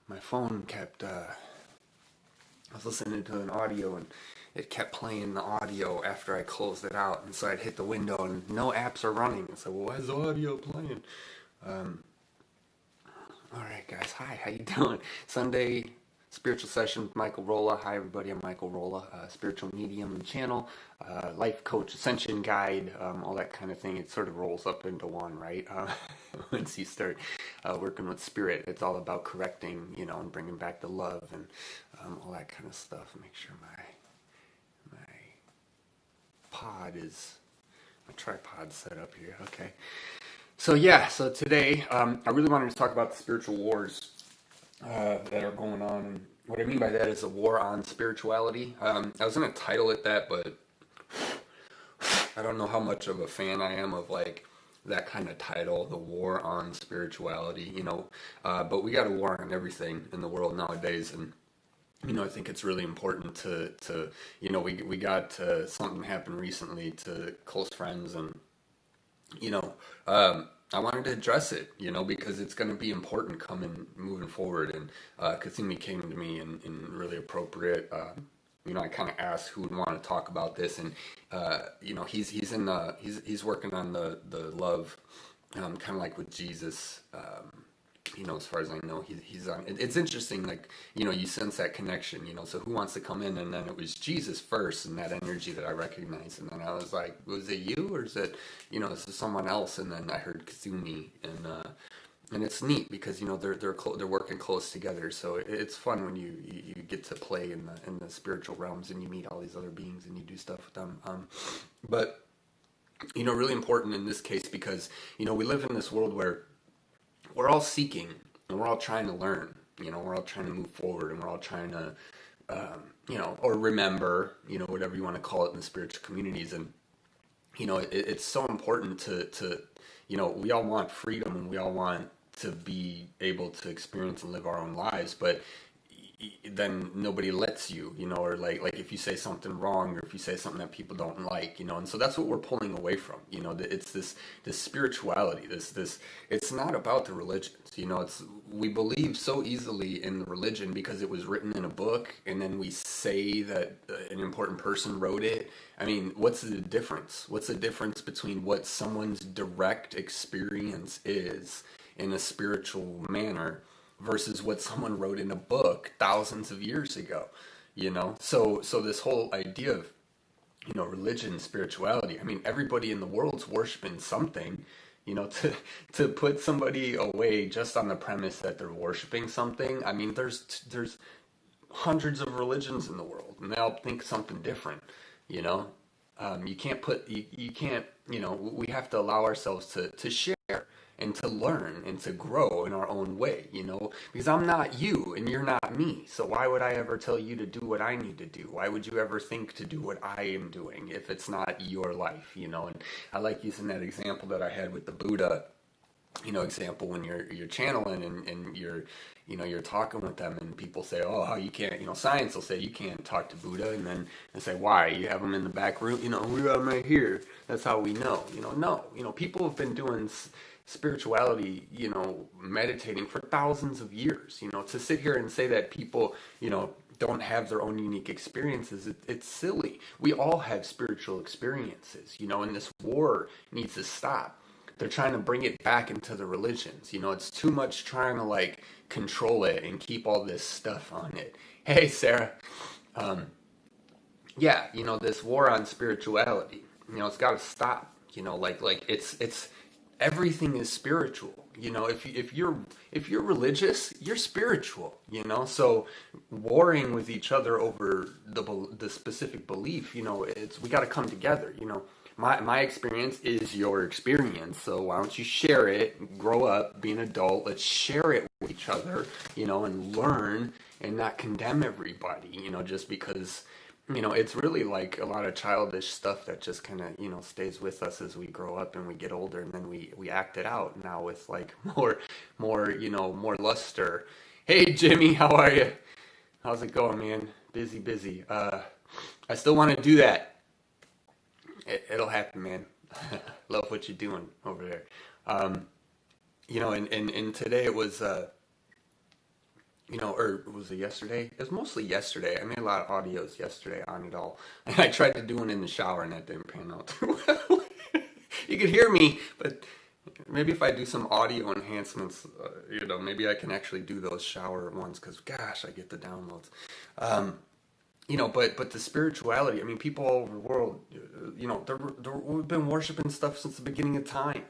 my phone kept, I was listening to an audio and it kept playing the audio after I closed it out. And so I'd hit the window and no apps are running. So, well, why is the audio playing? Um, all right, guys. Hi, how you doing? Sunday spiritual session with Michael Rolla. Hi, everybody. I'm Michael Rolla, spiritual medium channel, life coach, ascension guide, all that kind of thing. It sort of rolls up into one, right? Once you start working with spirit, it's all about correcting, and bringing back the love and all that kind of stuff. Make sure my my tripod's set up here. Okay. So today, I really wanted to talk about the spiritual wars that are going on. And what I mean by that is a war on spirituality. I was going to title it that, but I don't know how much of a fan I am of like that kind of title, the war on spirituality, but we got a war on everything in the world nowadays. And I think it's really important to we got something happen recently to close friends, and I wanted to address it, because it's going to be important moving forward. And Kuthumi came to me in really appropriate. I kind of asked who would want to talk about this, and he's working on the love, kind of like with Jesus. As far as I know, he's on. It's interesting, like you sense that connection. So who wants to come in? And then it was Jesus first, and that energy that I recognized. And then I was like, was it you, or is it is it someone else? And then I heard Kuthumi, and it's neat because they're working close together. So it's fun when you get to play in the spiritual realms, and you meet all these other beings and you do stuff with them. But really important in this case because we live in this world where we're all seeking and we're all trying to learn, we're all trying to move forward, and we're all trying to, or remember, whatever you want to call it in the spiritual communities. And, it's so important to, we all want freedom and we all want to be able to experience and live our own lives, but then nobody lets you, or like if you say something wrong, or if you say something that people don't like, and so that's what we're pulling away from. It's this spirituality, this it's not about the religions. We believe so easily in the religion because it was written in a book, and then we say that an important person wrote it. I mean, what's the difference? What's the difference between what someone's direct experience is in a spiritual manner versus what someone wrote in a book thousands of years ago? So this whole idea of religion, spirituality, I mean, everybody in the world's worshiping something. To put somebody away just on the premise that they're worshiping something, I mean, there's hundreds of religions in the world, and they all think something different. You can't, we have to allow ourselves to share and to learn and to grow in our own way, because I'm not you and you're not me. So why would I ever tell you to do what I need to do? Why would you ever think to do what I am doing if it's not your life, And I like using that example that I had with the Buddha, example when you're channeling and you're talking with them, and people say, oh, how you can't, science will say you can't talk to Buddha, and then they say, why? You have them in the back room, we got them right here. That's how we know. No, people have been doing spirituality, meditating for thousands of years. To sit here and say that people, don't have their own unique experiences, it's silly. We all have spiritual experiences, and this war needs to stop. They're trying to bring it back into the religions. It's too much trying to like control it and keep all this stuff on it. Hey, Sarah. This war on spirituality, it's got to stop. It's everything is spiritual. If you're religious, you're spiritual. So warring with each other over the specific belief, we got to come together. My experience is your experience, so why don't you share it, grow up, be an adult, let's share it with each other, and learn and not condemn everybody, just because, it's really like a lot of childish stuff that just kind of, stays with us as we grow up and we get older, and then we act it out now with like more, more luster. Hey, Jimmy, how are you? How's it going, man? Busy. I still want to do that. It'll happen, man. Love what you're doing over there. And today it was or was it yesterday? It was mostly yesterday. I made a lot of audios yesterday on it all. And I tried to do one in the shower and that didn't pan out too well. You could hear me, but maybe if I do some audio enhancements, maybe I can actually do those shower ones because, gosh, I get the downloads. But the spirituality, I mean, people all over the world, we've been worshiping stuff since the beginning of time.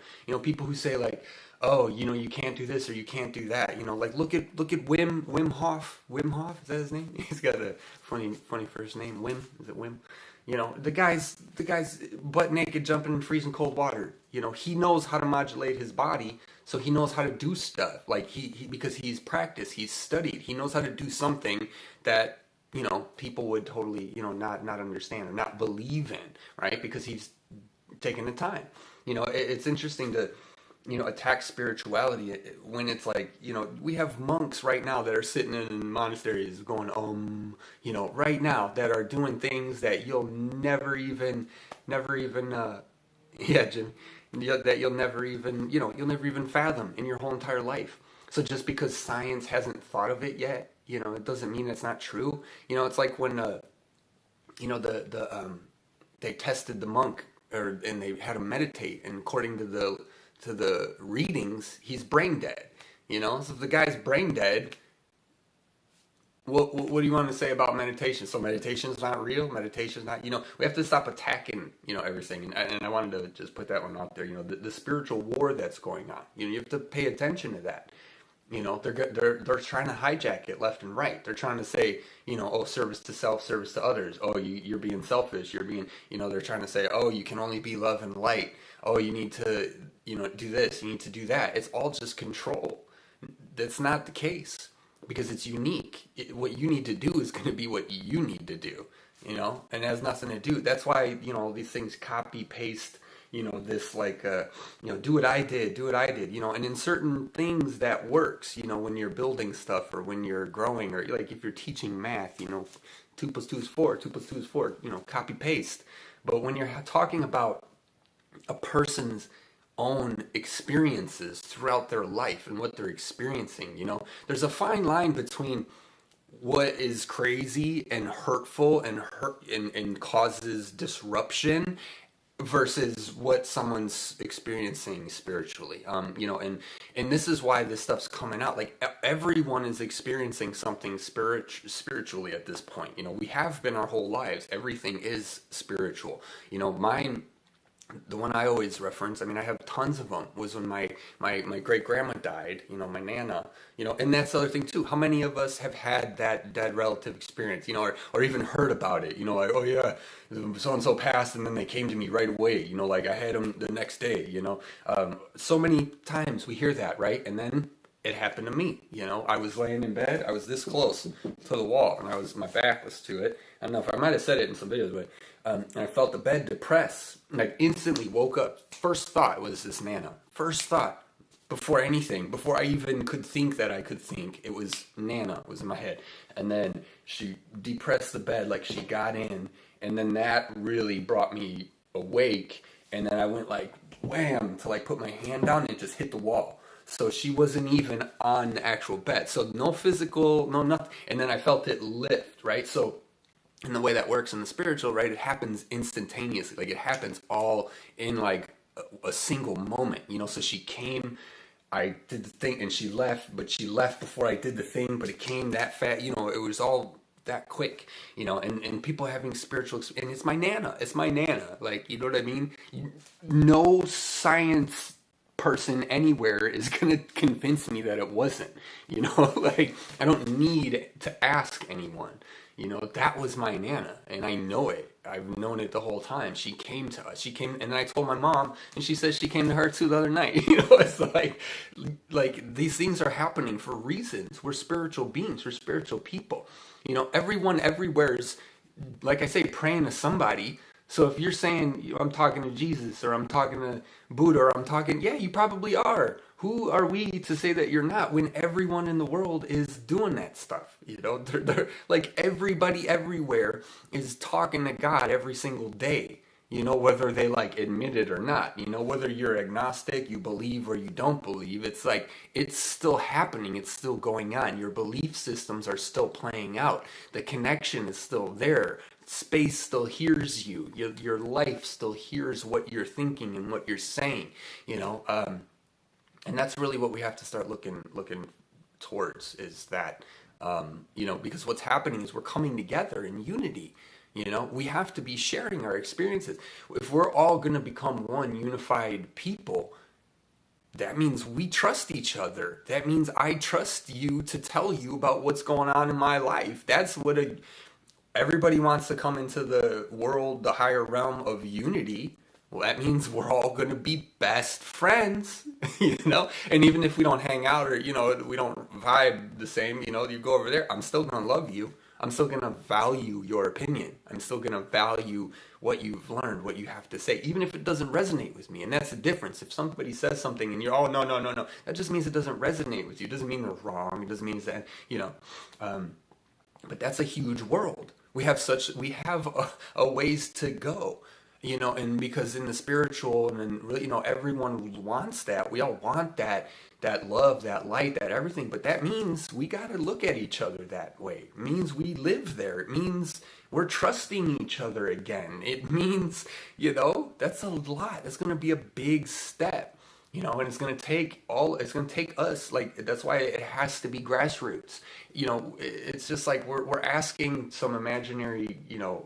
People who say like, oh, you can't do this or you can't do that. Like look at Wim Hof. Wim Hof, is that his name? He's got a funny first name. Wim, is it Wim? The guy's butt naked jumping in freezing cold water. He knows how to modulate his body, so he knows how to do stuff. Like he because he's practiced, he's studied, he knows how to do something that people would totally, not understand or not believe in, right? Because he's taken the time. It's interesting to, attack spirituality when it's like, we have monks right now that are sitting in monasteries going, right now that are doing things that you'll never even, yeah, Jim, that you'll never even fathom in your whole entire life. So just because science hasn't thought of it yet, it doesn't mean it's not true. It's like when, they tested the monk, and they had him meditate, and according to the readings, he's brain dead. So if the guy's brain dead, what do you want to say about meditation? So meditation is not real. Meditation is not. We have to stop attacking everything. And I wanted to just put that one out there. The spiritual war that's going on. You have to pay attention to that. They're trying to hijack it left and right. They're trying to say, service to self, service to others. Oh, you're being selfish. You're being, they're trying to say, oh, you can only be love and light. Oh, you need to, do this. You need to do that. It's all just control. That's not the case because it's unique. What you need to do is going to be what you need to do, and it has nothing to do. That's why, these things copy paste. This like, do what I did, and in certain things that works, when you're building stuff or when you're growing or like if you're teaching math, 2 plus 2 is 4, 2 plus 2 is 4, copy paste. But when you're talking about a person's own experiences throughout their life and what they're experiencing, there's a fine line between what is crazy and hurtful and causes disruption versus what someone's experiencing spiritually. And this is why this stuff's coming out. Like everyone is experiencing something spiritually at this point. We have been our whole lives. Everything is spiritual. Mine, the one I always reference, I have tons of them, was when my great grandma died, my Nana, and that's the other thing too. How many of us have had that dead relative experience, or even heard about it, like, oh yeah, so-and-so passed and then they came to me right away, like I had them the next day, so many times we hear that, right? And then it happened to me, I was laying in bed, I was this close to the wall and my back was to it. I don't know if I might have said it in some videos, but and I felt the bed depress, and I instantly woke up. First thought was this Nana. First thought, before I even could think that I could think, it was Nana was in my head. And then she depressed the bed, like she got in, and then that really brought me awake. And then I went like wham to like put my hand down and it just hit the wall. So she wasn't even on the actual bed. So no physical, no nothing. And then I felt it lift, right? So in the way that works in the spiritual, right, it happens instantaneously. Like it happens all in like a single moment, so she came, I did the thing and she left, but she left before I did the thing, but it came that fast, it was all that quick, and people having spiritual, and it's my Nana, like, you know what I mean? No science person anywhere is going to convince me that it wasn't, like I don't need to ask anyone. That was my Nana, and I know it. I've known it the whole time. She came to us. And then I told my mom, and she said she came to her too the other night. It's like these things are happening for reasons. We're spiritual beings. We're spiritual people. Everyone everywhere is, like I say, praying to somebody. So if you're saying, I'm talking to Jesus, or I'm talking to Buddha, or I'm talking, yeah, you probably are. Who are we to say that you're not when everyone in the world is doing that stuff? They're like everybody everywhere is talking to God every single day. whether they like admit it or not, whether you're agnostic, you believe or you don't believe, it's like, it's still happening, it's still going on. Your belief systems are still playing out. The connection is still there. Space still hears you. Your life still hears what you're thinking and what you're saying, and that's really what we have to start looking towards, is that, because what's happening is we're coming together in unity. We have to be sharing our experiences. If we're all going to become one unified people, that means we trust each other. That means I trust you to tell you about what's going on in my life. That's what everybody wants to come into the world, the higher realm of unity. Well, that means we're all going to be best friends, And even if we don't hang out, or, we don't vibe the same, you go over there, I'm still going to love you. I'm still going to value your opinion. I'm still going to value what you've learned, what you have to say, even if it doesn't resonate with me. And that's the difference. If somebody says something and you're, oh, no, that just means it doesn't resonate with you. It doesn't mean they're wrong. It doesn't mean that, but that's a huge world. We have a ways to go. And because in the spiritual, and then really, everyone wants that. We all want that love, that light, that everything. But that means we got to look at each other that way. It means we live there. It means we're trusting each other again. It means, that's a lot. It's going to be a big step. And it's going to take us, like, that's why it has to be grassroots. It's just like we're asking some imaginary,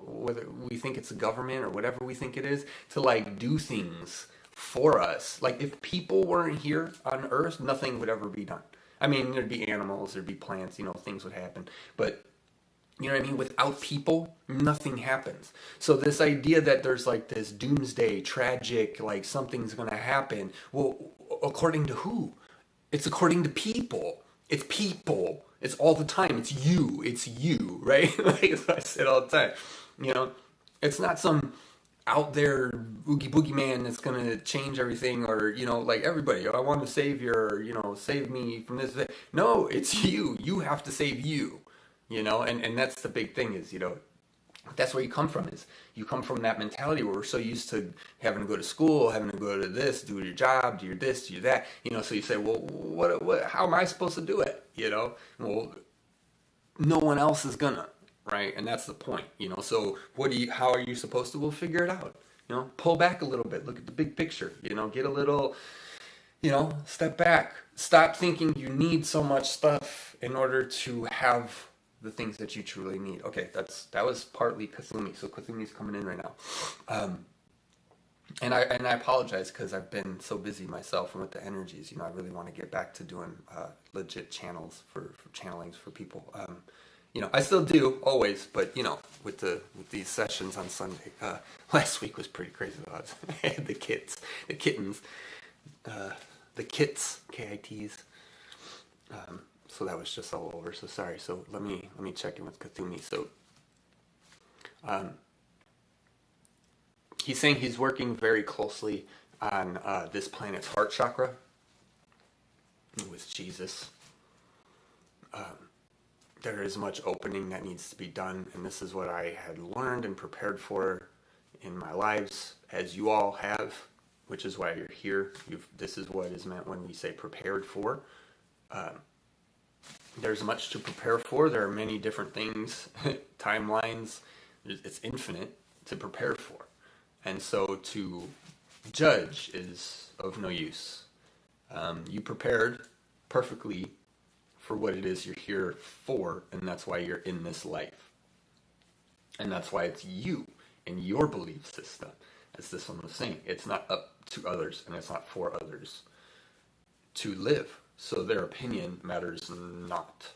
whether we think it's a government or whatever we think it is, to like do things for us. Like, if people weren't here on Earth, nothing would ever be done. I mean, there'd be animals, there'd be plants, things would happen. But you know what I mean? Without people, nothing happens. So this idea that there's like this doomsday, tragic, like something's going to happen. Well, according to who? It's according to people. It's people. It's all the time. It's you, right? Like I said all the time. It's not some out there oogie boogie man that's going to change everything, or, like everybody, I want a savior, save me from this. No, it's you. You have to save you. And that's the big thing is, that's where you come from, is you come from that mentality where we're so used to having to go to school, having to go to this, do your job, do your this, do your that, so you say, well, what, how am I supposed to do it? Well, no one else is gonna, right? And that's the point, so how are you supposed to? We'll figure it out, pull back a little bit, look at the big picture, get a little, step back, stop thinking you need so much stuff in order to have the things that you truly need. Okay, that was partly Kuthumi. So Kuthumi's coming in right now. And I apologize because I've been so busy myself and with the energies. I really want to get back to doing legit channels for channelings for people. I still do always, but with these sessions on Sunday, last week was pretty crazy. I had the kittens, the kits, KITs. So that was just all over. So sorry. So let me check in with Kuthumi. So he's saying he's working very closely on this planet's heart chakra with Jesus. There is much opening that needs to be done, and this is what I had learned and prepared for in my lives, as you all have, which is why you're here. This is what is meant when we say prepared for. There's much to prepare for. There are many different things, timelines. It's infinite to prepare for. And so to judge is of no use. You prepared perfectly for what it is you're here for, and that's why you're in this life. And that's why it's you and your belief system. As this one was saying, it's not up to others, and it's not for others to live. So their opinion matters not.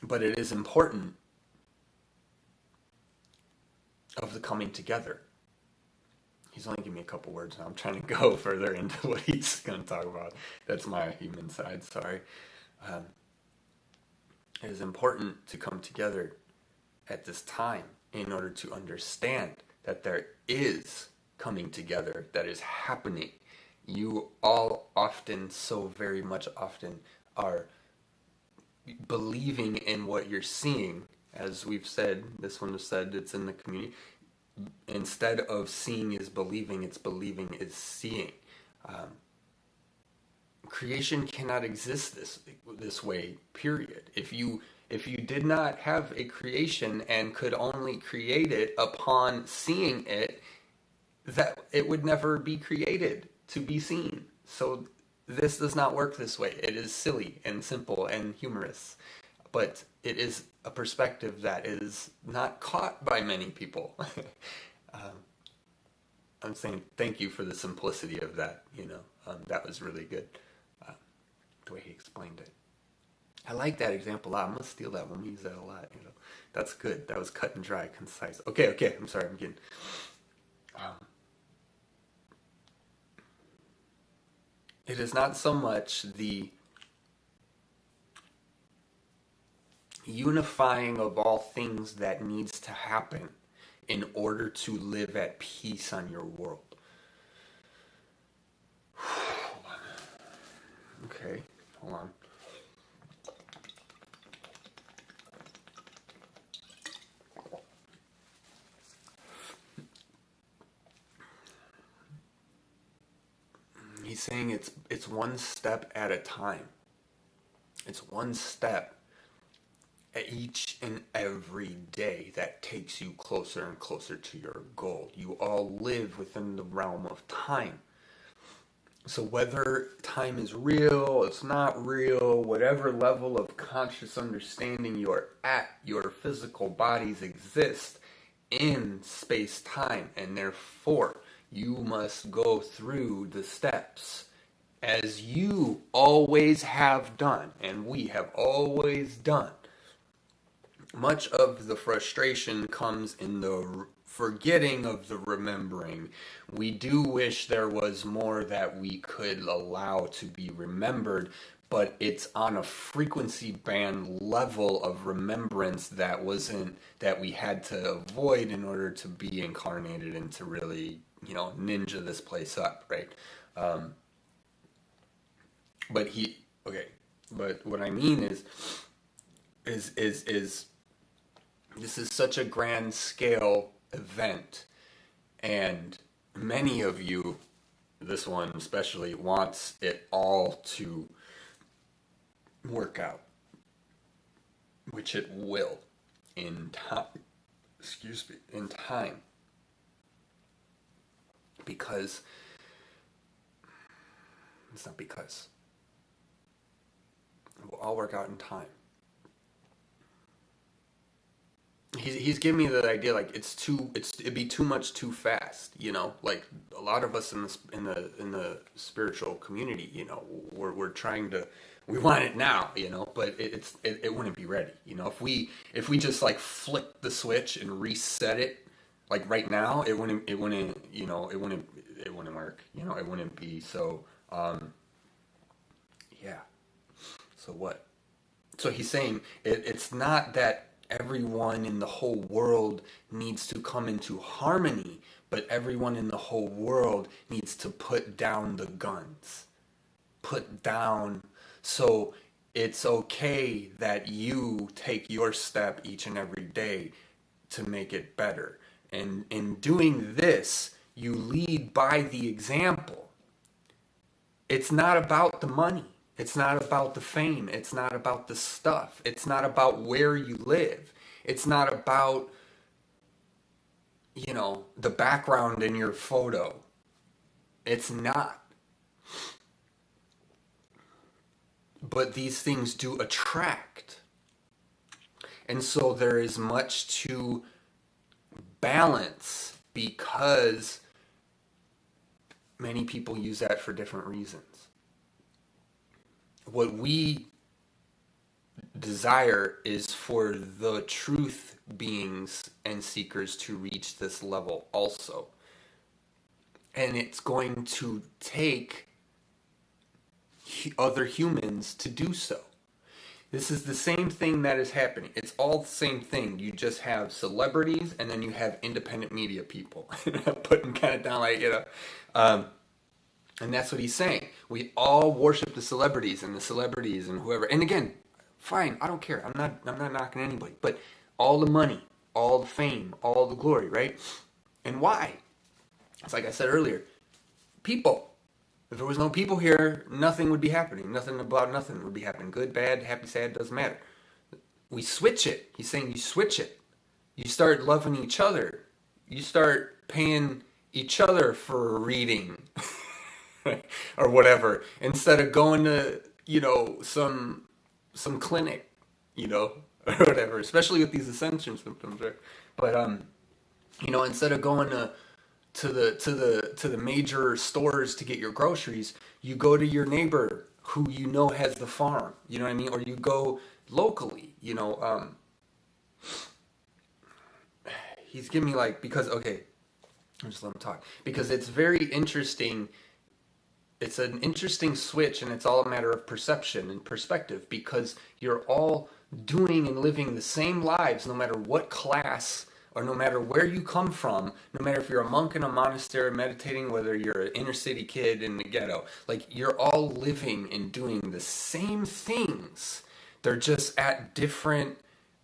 But it is important of the coming together. He's only giving me a couple words now. I'm trying to go further into what he's going to talk about. That's my human side, sorry. It is important to come together at this time in order to understand that there is coming together that is happening. You all often, so very much often, are believing in what you're seeing as we've said, this one was said, it's in the community. Instead of seeing is believing, it's believing is seeing. Creation cannot exist this way, period. If you did not have a creation and could only create it upon seeing it, that it would never be created to be seen. So this does not work this way. It is silly and simple and humorous, but it is a perspective that is not caught by many people. I'm saying thank you for the simplicity of that. That was really good, the way he explained it. I like that example a lot. I'm gonna steal that one. We use that a lot. That's good. That was cut and dry, concise. Okay. I'm sorry. I'm getting. It is not so much the unifying of all things that needs to happen in order to live at peace on your world. Okay, hold on. He's saying it's one step at a time. It's one step each and every day that takes you closer and closer to your goal. You all live within the realm of time. So whether time is real, it's not real, whatever level of conscious understanding you're at, your physical bodies exist in space-time, and therefore you must go through the steps as you always have done, and we have always done. Much of the frustration comes in the forgetting of the remembering. We do wish there was more that we could allow to be remembered, but it's on a frequency band level of remembrance that we had to avoid in order to be incarnated and to really, ninja this place up, right? But what I mean is this is such a grand scale event, and many of you, this one especially, wants it all to work out, which it will in time. In time. Because it's not because. It will all work out in time. He's giving me the idea like it'd be too much too fast, like a lot of us in the spiritual community, we're trying to, we want it now, but it wouldn't be ready, if we just like flick the switch and reset it like right now, it wouldn't work, it wouldn't be. So yeah, so what? So he's saying it's not that everyone in the whole world needs to come into harmony, but everyone in the whole world needs to put down the guns. Put down. So it's okay that you take your step each and every day to make it better. And in doing this, you lead by the example. It's not about the money. It's not about the fame. It's not about the stuff. It's not about where you live. It's not about, the background in your photo. It's not. But these things do attract. And so there is much to balance because many people use that for different reasons. What we desire is for the truth beings and seekers to reach this level also. And it's going to take other humans to do so. This is the same thing that is happening. It's all the same thing. You just have celebrities and then you have independent media people. Putting kind of down like, and that's what he's saying. We all worship the celebrities and whoever. And again, fine, I don't care. I'm not knocking anybody. But all the money, all the fame, all the glory, right? And why? It's like I said earlier, people. If there was no people here, nothing would be happening. Nothing about nothing would be happening. Good, bad, happy, sad, doesn't matter. We switch it. He's saying you switch it. You start loving each other. You start paying each other for reading or whatever, instead of going to, some clinic, or whatever, especially with these ascension symptoms, right? But instead of going to the major stores to get your groceries, you go to your neighbor who has the farm, you know what I mean? Or you go locally, he's giving me because, okay, I'll just let him talk, because it's very interesting. It's an interesting switch, and it's all a matter of perception and perspective, because you're all doing and living the same lives, no matter what class or no matter where you come from, no matter if you're a monk in a monastery meditating, whether you're an inner city kid in the ghetto, you're all living and doing the same things. They're just at different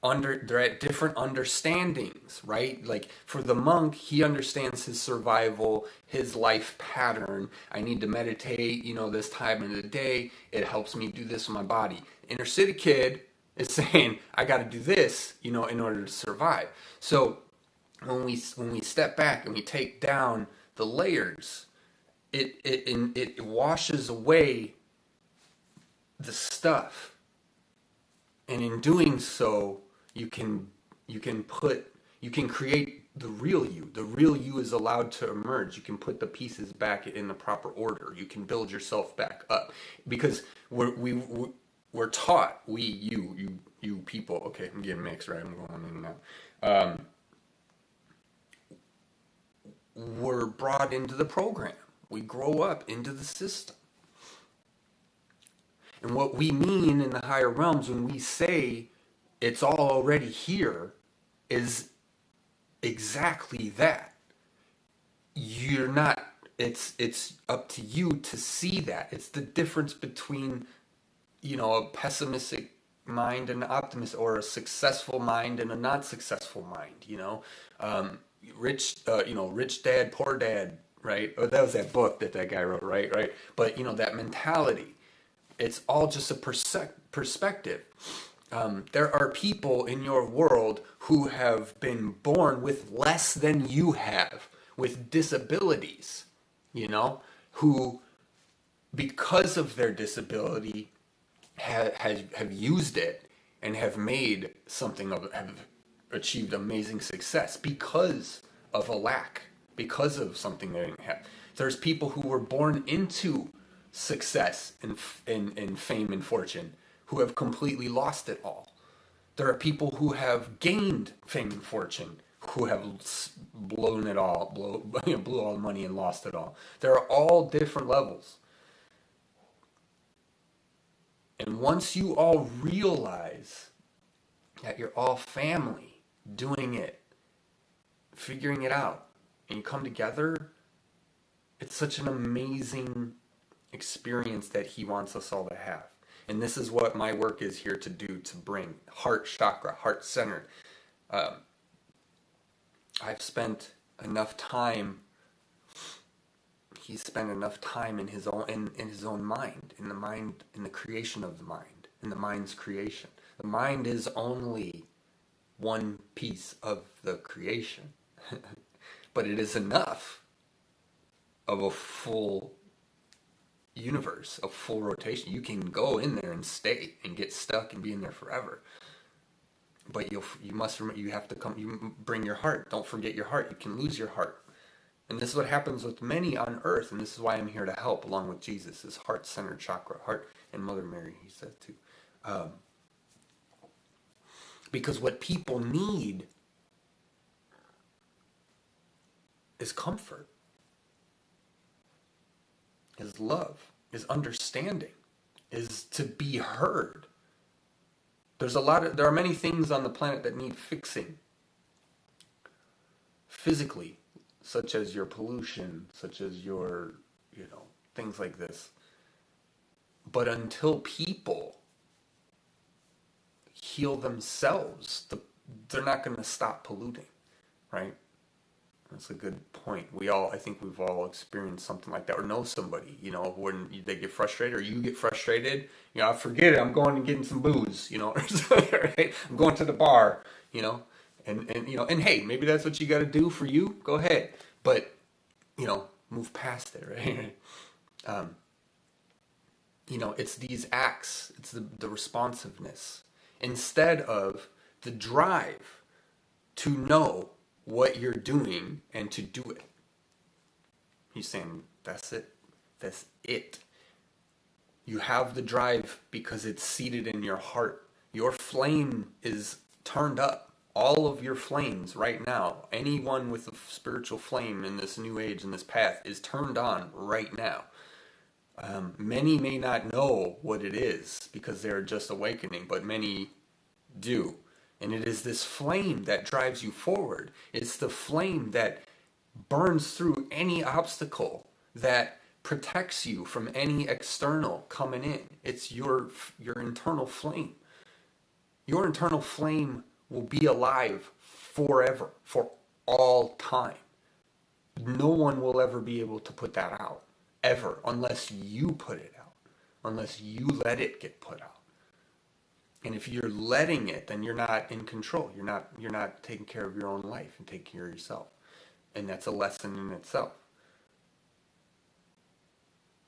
understandings, right? For the monk, he understands his survival, his life pattern. I need to meditate, this time of the day. It helps me do this with my body. Inner city kid is saying, I got to do this, in order to survive. So when we step back and we take down the layers, it washes away the stuff. And in doing so, you can create the real you. The real you is allowed to emerge. You can put the pieces back in the proper order. You can build yourself back up, because we're taught, you people. Okay, I'm getting mixed, right? I'm going in and out. We're brought into the program. We grow up into the system. And what we mean in the higher realms when we say it's all already here is exactly that. You're not, it's up to you to see that. It's the difference between, a pessimistic mind and an optimist, or a successful mind and a not successful mind, rich dad, poor dad, right? Or that was that book that guy wrote, right? But, that mentality. It's all just a perspective. There are people in your world who have been born with less than you have, with disabilities, who, because of their disability, have used it and have made something of, have achieved amazing success because of a lack, because of something they didn't have. There's people who were born into success and fame and fortune who have completely lost it all. There are people who have gained fame and fortune who have blown it all, blew all the money and lost it all. There are all different levels. And once you all realize that you're all family, doing it, figuring it out, and you come together, it's such an amazing experience that he wants us all to have. And this is what my work is here to do, to bring heart chakra, heart centered. I've spent enough time, he's spent enough time in his own mind, in the creation of the mind, in the mind's creation. The mind is only one piece of the creation, but it is enough of a full universe, a full rotation. You can go in there and stay and get stuck and be in there forever. But you must remember, you have to come, you bring your heart. Don't forget your heart. You can lose your heart. And this is what happens with many on earth, and this is why I'm here to help, along with Jesus, is heart-centered chakra, heart, and Mother Mary, he said too. Because what people need is comfort, is love, is understanding, is to be heard. There are many things on the planet that need fixing physically, such as your pollution, such as your, things like this. But until people heal themselves, they're not going to stop polluting, right? That's a good point. I think we've all experienced something like that, or know somebody, when they get frustrated, or you get frustrated, forget it, I'm going and getting some booze, or something, right? I'm going to the bar, and hey, maybe that's what you got to do for you. Go ahead, but move past it, right? It's these acts, it's the responsiveness, instead of the drive to know what you're doing and to do it. He's saying, that's it. That's it. You have the drive because it's seated in your heart. Your flame is turned up. All of your flames right now, anyone with a spiritual flame in this new age, in this path, is turned on right now. Many may not know what it is because they're just awakening, but many do. And it is this flame that drives you forward. It's the flame that burns through any obstacle, that protects you from any external coming in. It's your internal flame. Your internal flame will be alive forever, for all time. No one will ever be able to put that out, ever, unless you put it out, unless you let it get put out. And if you're letting it, then you're not in control. You're not taking care of your own life and taking care of yourself. And that's a lesson in itself.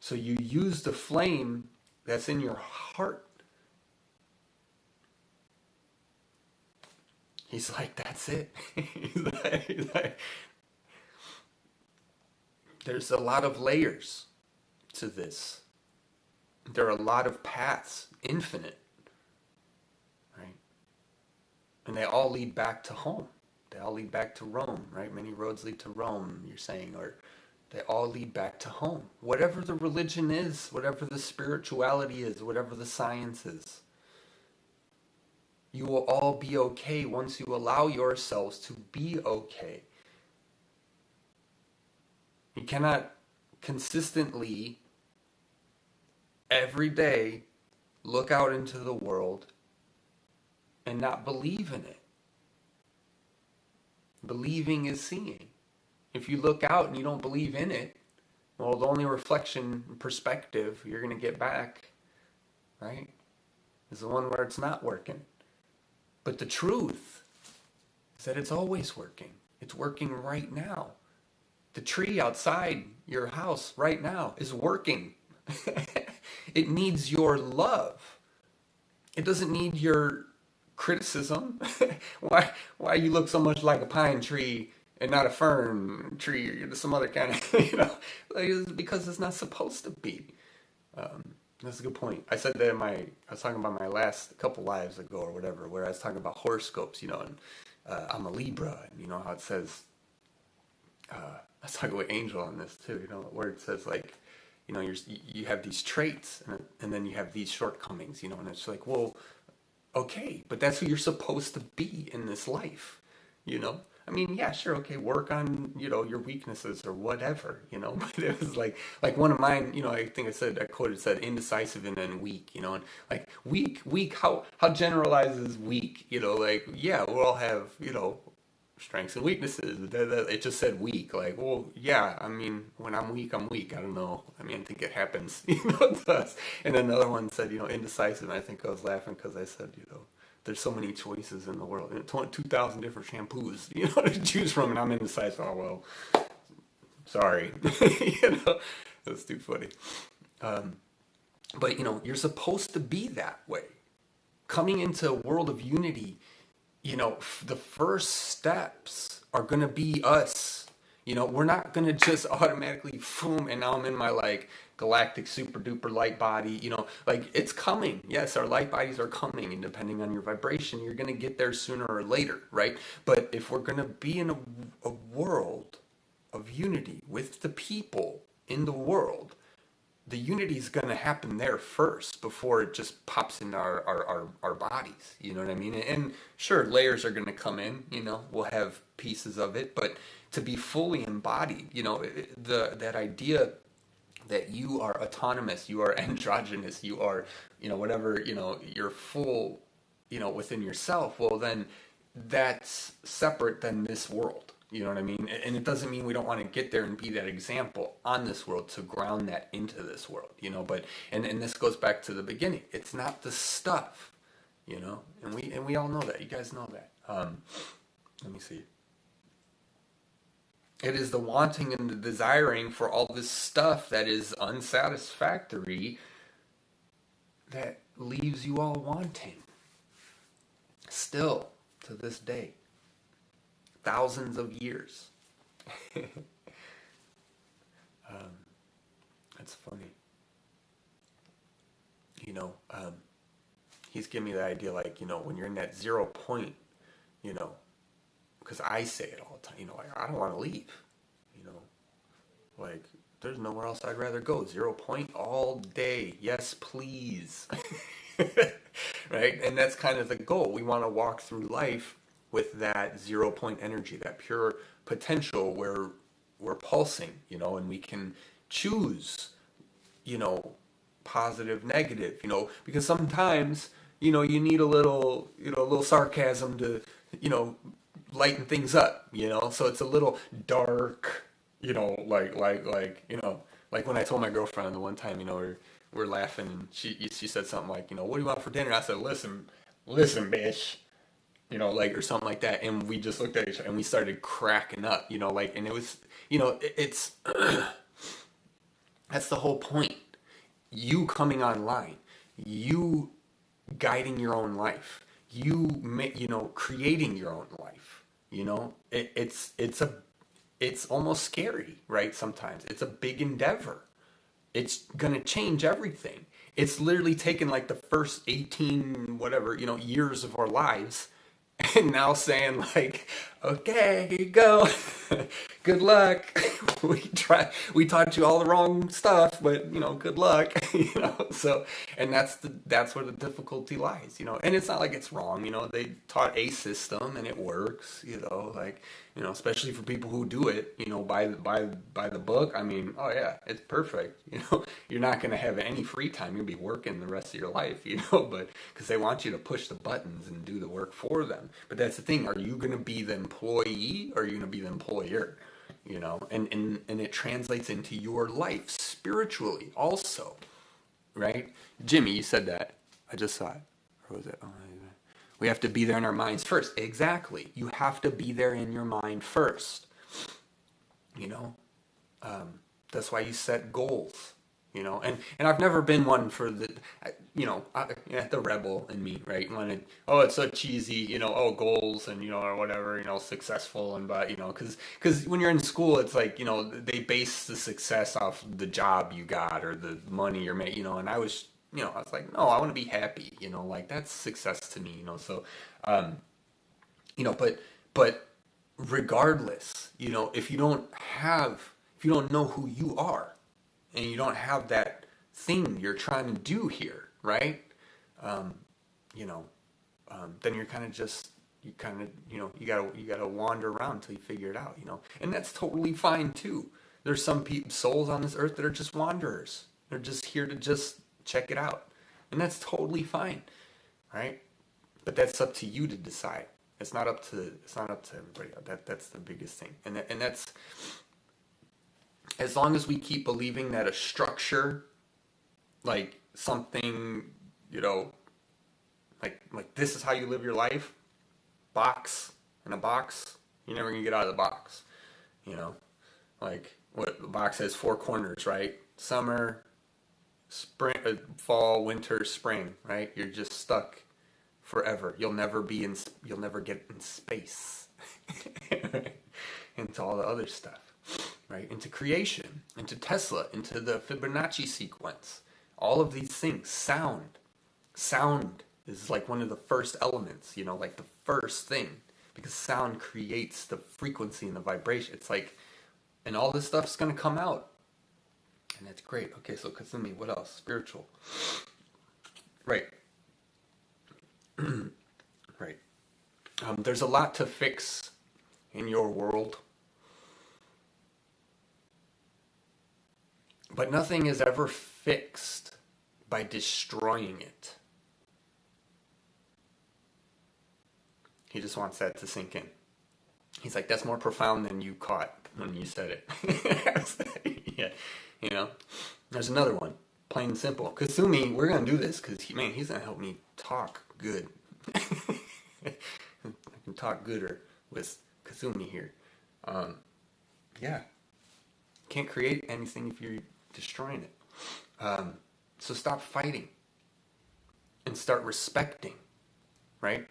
So you use the flame that's in your heart. He's like, that's it. he's like, there's a lot of layers to this. There are a lot of paths, infinite. And they all lead back to home. They all lead back to Rome, right? Many roads lead to Rome, you're saying, or they all lead back to home. Whatever the religion is, whatever the spirituality is, whatever the science is, you will all be okay once you allow yourselves to be okay. You cannot consistently, every day, look out into the world and not believe in it. Believing is seeing. If you look out and you don't believe in it, well, the only reflection and perspective you're going to get back, right, is the one where it's not working. But the truth is that it's always working. It's working right now. The tree outside your house right now is working. It needs your love. It doesn't need your criticism. Why you look so much like a pine tree and not a fern tree or some other kind of, like, it's because it's not supposed to be. That's a good point. I said that I was talking about my last couple lives ago or whatever, where I was talking about horoscopes, and I'm a Libra, and how it says, I was talking with Angel on this too, where it says like, you have these traits and then you have these shortcomings, and it's like, well, okay, but that's who you're supposed to be in this life, I mean, yeah, sure, okay, work on, your weaknesses or whatever, but it was like one of mine, I think I quoted, said indecisive and then weak, and like weak, how generalizes weak, like, yeah, we all have, strengths and weaknesses. It just said weak, like, well, yeah, I mean, when I'm weak, I don't know, I think it happens, it does. And then another one said, indecisive, and I think I was laughing because I said, there's so many choices in the world, 2,000 different shampoos, to choose from, and I'm indecisive. Oh, well, sorry. That's too funny. But, you're supposed to be that way. Coming into a world of unity, the first steps are going to be us. We're not going to just automatically boom, and now I'm in my, like, galactic super duper light body, like, it's coming. Yes, our light bodies are coming, and depending on your vibration, you're going to get there sooner or later, right? But if we're going to be in a world of unity with the people in the world, the unity is going to happen there first before it just pops into our bodies. You know what I mean? And sure, layers are going to come in, we'll have pieces of it, but to be fully embodied, that idea that you are autonomous, you are androgynous, you are, whatever, you're full, within yourself, well, then that's separate than this world. You know what I mean? And it doesn't mean we don't want to get there and be that example on this world to ground that into this world, you know, but, and this goes back to the beginning. It's not the stuff, you know, and we all know that. You guys know that. Let me see. It is the wanting and the desiring for all this stuff that is unsatisfactory that leaves you all wanting. Still, to this day. Thousands of years. That's funny. You know, he's giving me the idea, like, you know, when you're in that 0 point, you know, because I say it all the time, you know, like, I don't want to leave, you know, like, there's nowhere else I'd rather go. 0 point all day. Yes, please. Right? And that's kind of the goal. We want to walk through life with that 0 point energy, that pure potential where we're pulsing, you know, and we can choose, you know, positive, negative, you know, because sometimes, you know, you need a little sarcasm to, you know, lighten things up, you know, so it's a little dark, you know, like, you know, like when I told my girlfriend the one time, you know, we're laughing and she said something like, you know, what do you want for dinner? I said, listen, bitch. You know, like, or something like that. And we just looked at each other and we started cracking up, you know, like, and it was, you know, it's, that's the whole point. You coming online, you guiding your own life, you know, creating your own life, you know, it's almost scary, right? Sometimes it's a big endeavor. It's going to change everything. It's literally taken like the first 18, whatever, you know, years of our lives. And now saying like, okay, here you go. Good luck. We taught you all the wrong stuff, but you know, good luck. You know, so, and that's where the difficulty lies, you know, and it's not like it's wrong, you know, they taught a system and it works, you know, like, you know, especially for people who do it, you know, by the book. I mean, oh yeah, it's perfect. You know, you're not going to have any free time. You'll be working the rest of your life, you know, but because they want you to push the buttons and do the work for them. But that's the thing. Are you going to be the employee or are you going to be the employer? You know, and it translates into your life spiritually also, right? Jimmy, you said that. I just saw it. Or was it? Oh, we have to be there in our minds first. Exactly. You have to be there in your mind first. You know, that's why you set goals. You know, and I've never been one for the, you know, the rebel in me, right? When it's so cheesy, you know, goals and, you know, or whatever, you know, successful and, but, you know, because when you're in school, it's like, you know, they base the success off the job you got or the money you're making, you know, and I was like, no, I want to be happy, you know, like that's success to me, you know, so, you know, but regardless, you know, if you don't know who you are, and you don't have that thing you're trying to do here, right? You know, then you're kind of you gotta wander around until you figure it out, you know, and that's totally fine too. There's some souls on this earth that are just wanderers. They're just here to just check it out, and that's totally fine, right? But that's up to you to decide. It's not up to everybody. That's the biggest thing, and that's. As long as we keep believing that a structure, like something, you know, like this is how you live your life, box in a box, you're never gonna get out of the box, you know, like what the box has 4 corners, right? Summer, spring, fall, winter, spring, right? You're just stuck forever. You'll never get in space into all the other stuff. Right, into creation, into Tesla, into the Fibonacci sequence, all of these things. Sound is like one of the first elements, you know, like the first thing, because sound creates the frequency and the vibration. It's like, and all this stuff's gonna come out, and that's great. Okay, so Kuthumi, what else? Spiritual, right? Right. There's a lot to fix in your world. But nothing is ever fixed by destroying it. He just wants that to sink in. He's like, that's more profound than you caught when you said it. Yeah, you know. There's another one, plain and simple. Kuthumi, we're gonna do this because he's gonna help me talk good. I can talk gooder with Kuthumi here. Yeah, can't create anything if you're destroying it. So stop fighting and start respecting, right?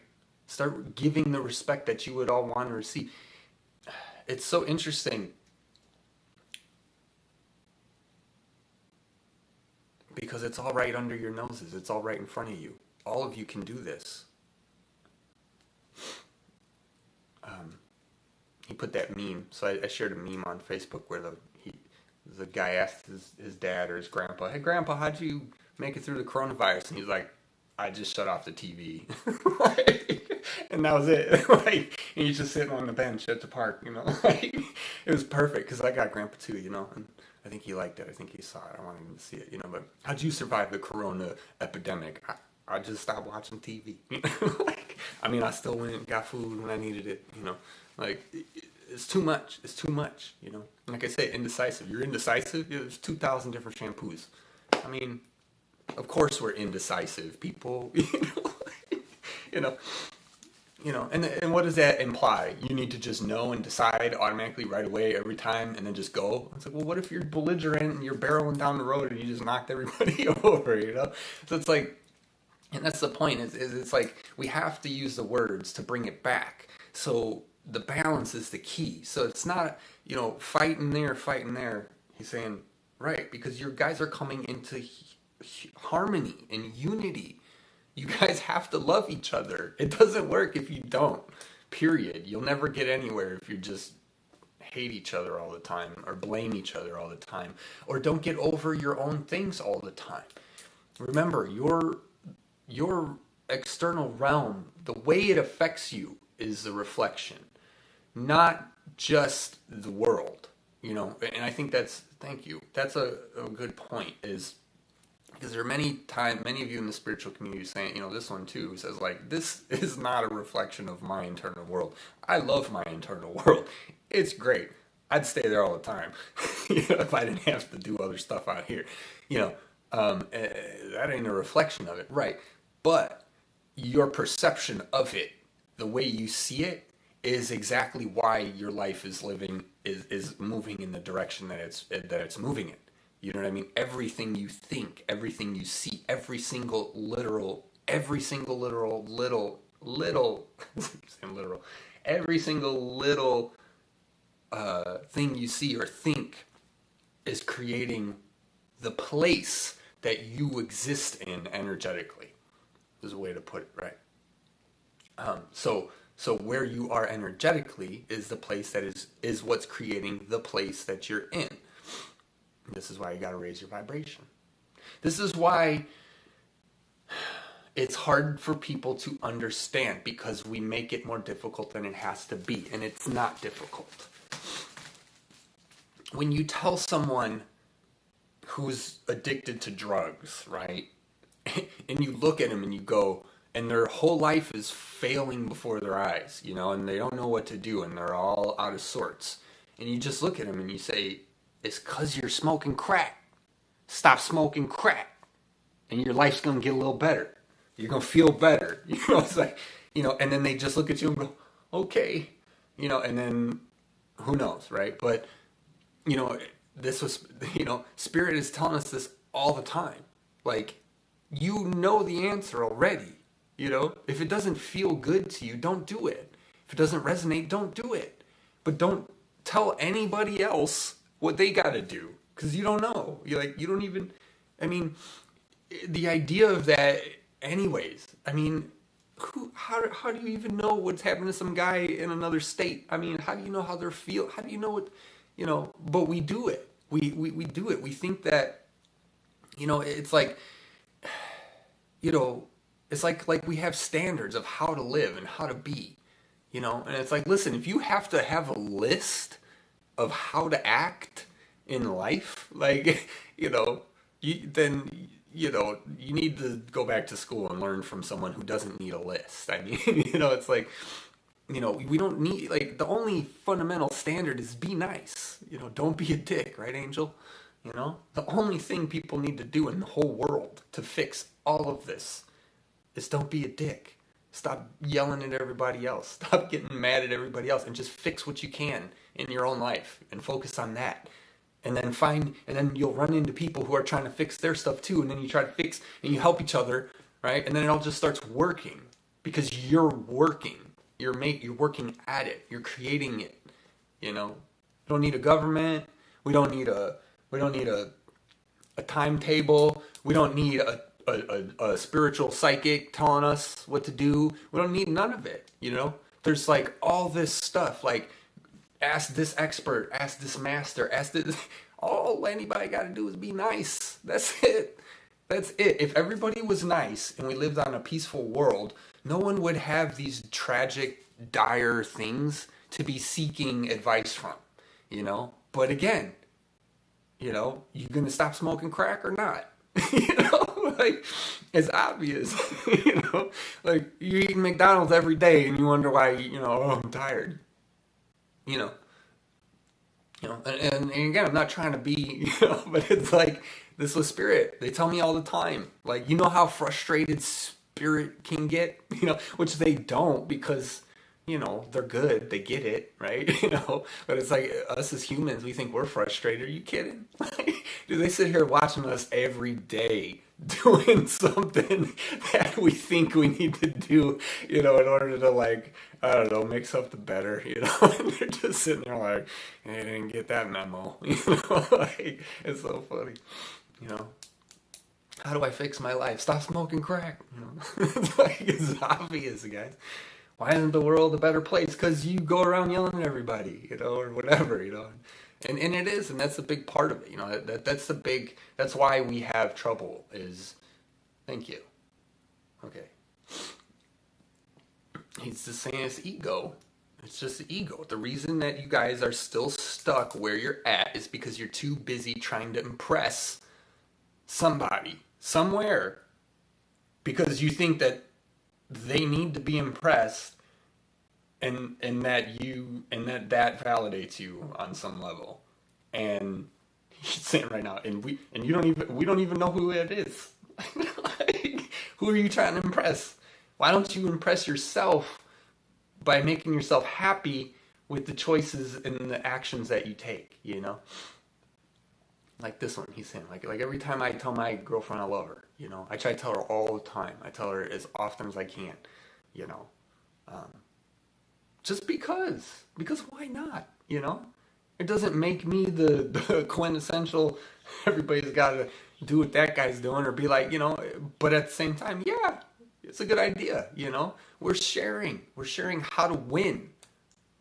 Start giving the respect that you would all want to receive. It's so interesting because it's all right under your noses. It's all right in front of you. All of you can do this. He put that meme. So I shared a meme on Facebook where the guy asked his dad or his grandpa, "Hey grandpa, how'd you make it through the coronavirus?" And he's like, "I just shut off the TV." And that was it. Like, and he's just sitting on the bench at the park, you know. Like, it was perfect because I got grandpa too, you know, and I think he liked it. I think he saw it. I wanted him to see it, you know. But how'd you survive the corona epidemic? I just stopped watching TV. You know? Like, I mean, I still went and got food when I needed it, you know. Like, it's too much. It's too much, you know. Like I say, indecisive. You're indecisive. There's 2,000 different shampoos. I mean, of course we're indecisive people, you know. You know, and what does that imply? You need to just know and decide automatically right away every time and then just go? It's like, well, what if you're belligerent and you're barreling down the road and you just knocked everybody over, you know? So it's like, and that's the point, is it's like we have to use the words to bring it back. So the balance is the key. So it's not, you know, fighting there. He's saying, right, because your guys are coming into harmony and unity. You guys have to love each other. It doesn't work if you don't, period. You'll never get anywhere if you just hate each other all the time or blame each other all the time or don't get over your own things all the time. Remember, your external realm, the way it affects you is the reflection, not just the world, you know. And I think thank you. That's a good point, is because there are many of you in the spiritual community saying, you know, this one too says like, this is not a reflection of my internal world. I love my internal world. It's great. I'd stay there all the time, you know, if I didn't have to do other stuff out here, you know. That ain't a reflection of it, right? But your perception of it, the way you see it, is exactly why your life is moving in the direction that it's moving in. You know what I mean? Everything you think, everything you see, every single literal, every single little thing you see or think is creating the place that you exist in energetically. Is a way to put it, right? So where you are energetically is the place that is what's creating the place that you're in. This is why you got to raise your vibration. This is why it's hard for people to understand, because we make it more difficult than it has to be, and it's not difficult. When you tell someone who's addicted to drugs, right, and you look at them and you go, and their whole life is failing before their eyes, you know, and they don't know what to do, and they're all out of sorts, and you just look at them and you say, it's because you're smoking crack. Stop smoking crack, and your life's going to get a little better. You're going to feel better. You know, it's like, you know, and then they just look at you and go, okay. You know, and then who knows, right? But, you know, this was, you know, Spirit is telling us this all the time. Like, you know the answer already. You know, if it doesn't feel good to you, don't do it. If it doesn't resonate, don't do it. But don't tell anybody else what they got to do, because you don't know. You don't even, I mean, the idea of that anyways, I mean, how do you even know what's happening to some guy in another state? I mean, how do you know how they're feel? How do you know what, you know, but we do it. We do it. We think that, you know, it's like, you know, it's like we have standards of how to live and how to be, you know, and it's like, listen, if you have to have a list of how to act in life, like, you know, then, you know, you need to go back to school and learn from someone who doesn't need a list. I mean, you know, it's like, we don't need, like, the only fundamental standard is be nice. Don't be a dick, right, Angel? The only thing people need to do in the whole world to fix all of this is don't be a dick. Stop yelling at everybody else. Stop getting mad at everybody else and just fix what you can in your own life and focus on that. And then you'll run into people who are trying to fix their stuff too. And then you try to fix and you help each other, right? And then it all just starts working because you're working. You're working at it. You're creating it. You don't need a government. We don't need a timetable. We don't need a spiritual psychic telling us what to do. We don't need none of it. There's like all this stuff, like ask this expert, ask this master, ask this. All anybody got to do is be nice. That's it. That's it. If everybody was nice and we lived on a peaceful world, no one would have these tragic, dire things to be seeking advice from, But again, you gonna stop smoking crack or not? Like, it's obvious, like you're eating McDonald's every day and you wonder why, oh, I'm tired, and again, I'm not trying to be, but it's like, this was Spirit. They tell me all the time, like, how frustrated Spirit can get, which they don't, because they're good. They get it, right? But it's like us as humans, we think we're frustrated. Are you kidding? Dude, they sit here watching us every day doing something that we think we need to do, in order to, like, I don't know, make something better, and they're just sitting there like, hey, I didn't get that memo, like, it's so funny, How do I fix my life? Stop smoking crack, It's like, it's obvious, guys. Why isn't the world a better place? Because you go around yelling at everybody, or whatever, And it is, and that's a big part of it, that's why we have trouble is, thank you. Okay. He's just saying it's ego. It's just the ego. The reason that you guys are still stuck where you're at is because you're too busy trying to impress somebody, somewhere, because you think that they need to be impressed, and that validates you on some level. And he's saying right now, and we don't even know who it is. Like, who are you trying to impress? Why don't you impress yourself by making yourself happy with the choices and the actions that you take, Like this one, he's saying, like every time I tell my girlfriend I love her, I try to tell her all the time. I tell her as often as I can, just because why not, It doesn't make me the quintessential, everybody's got to do what that guy's doing, or be like, but at the same time, yeah, it's a good idea, We're sharing how to win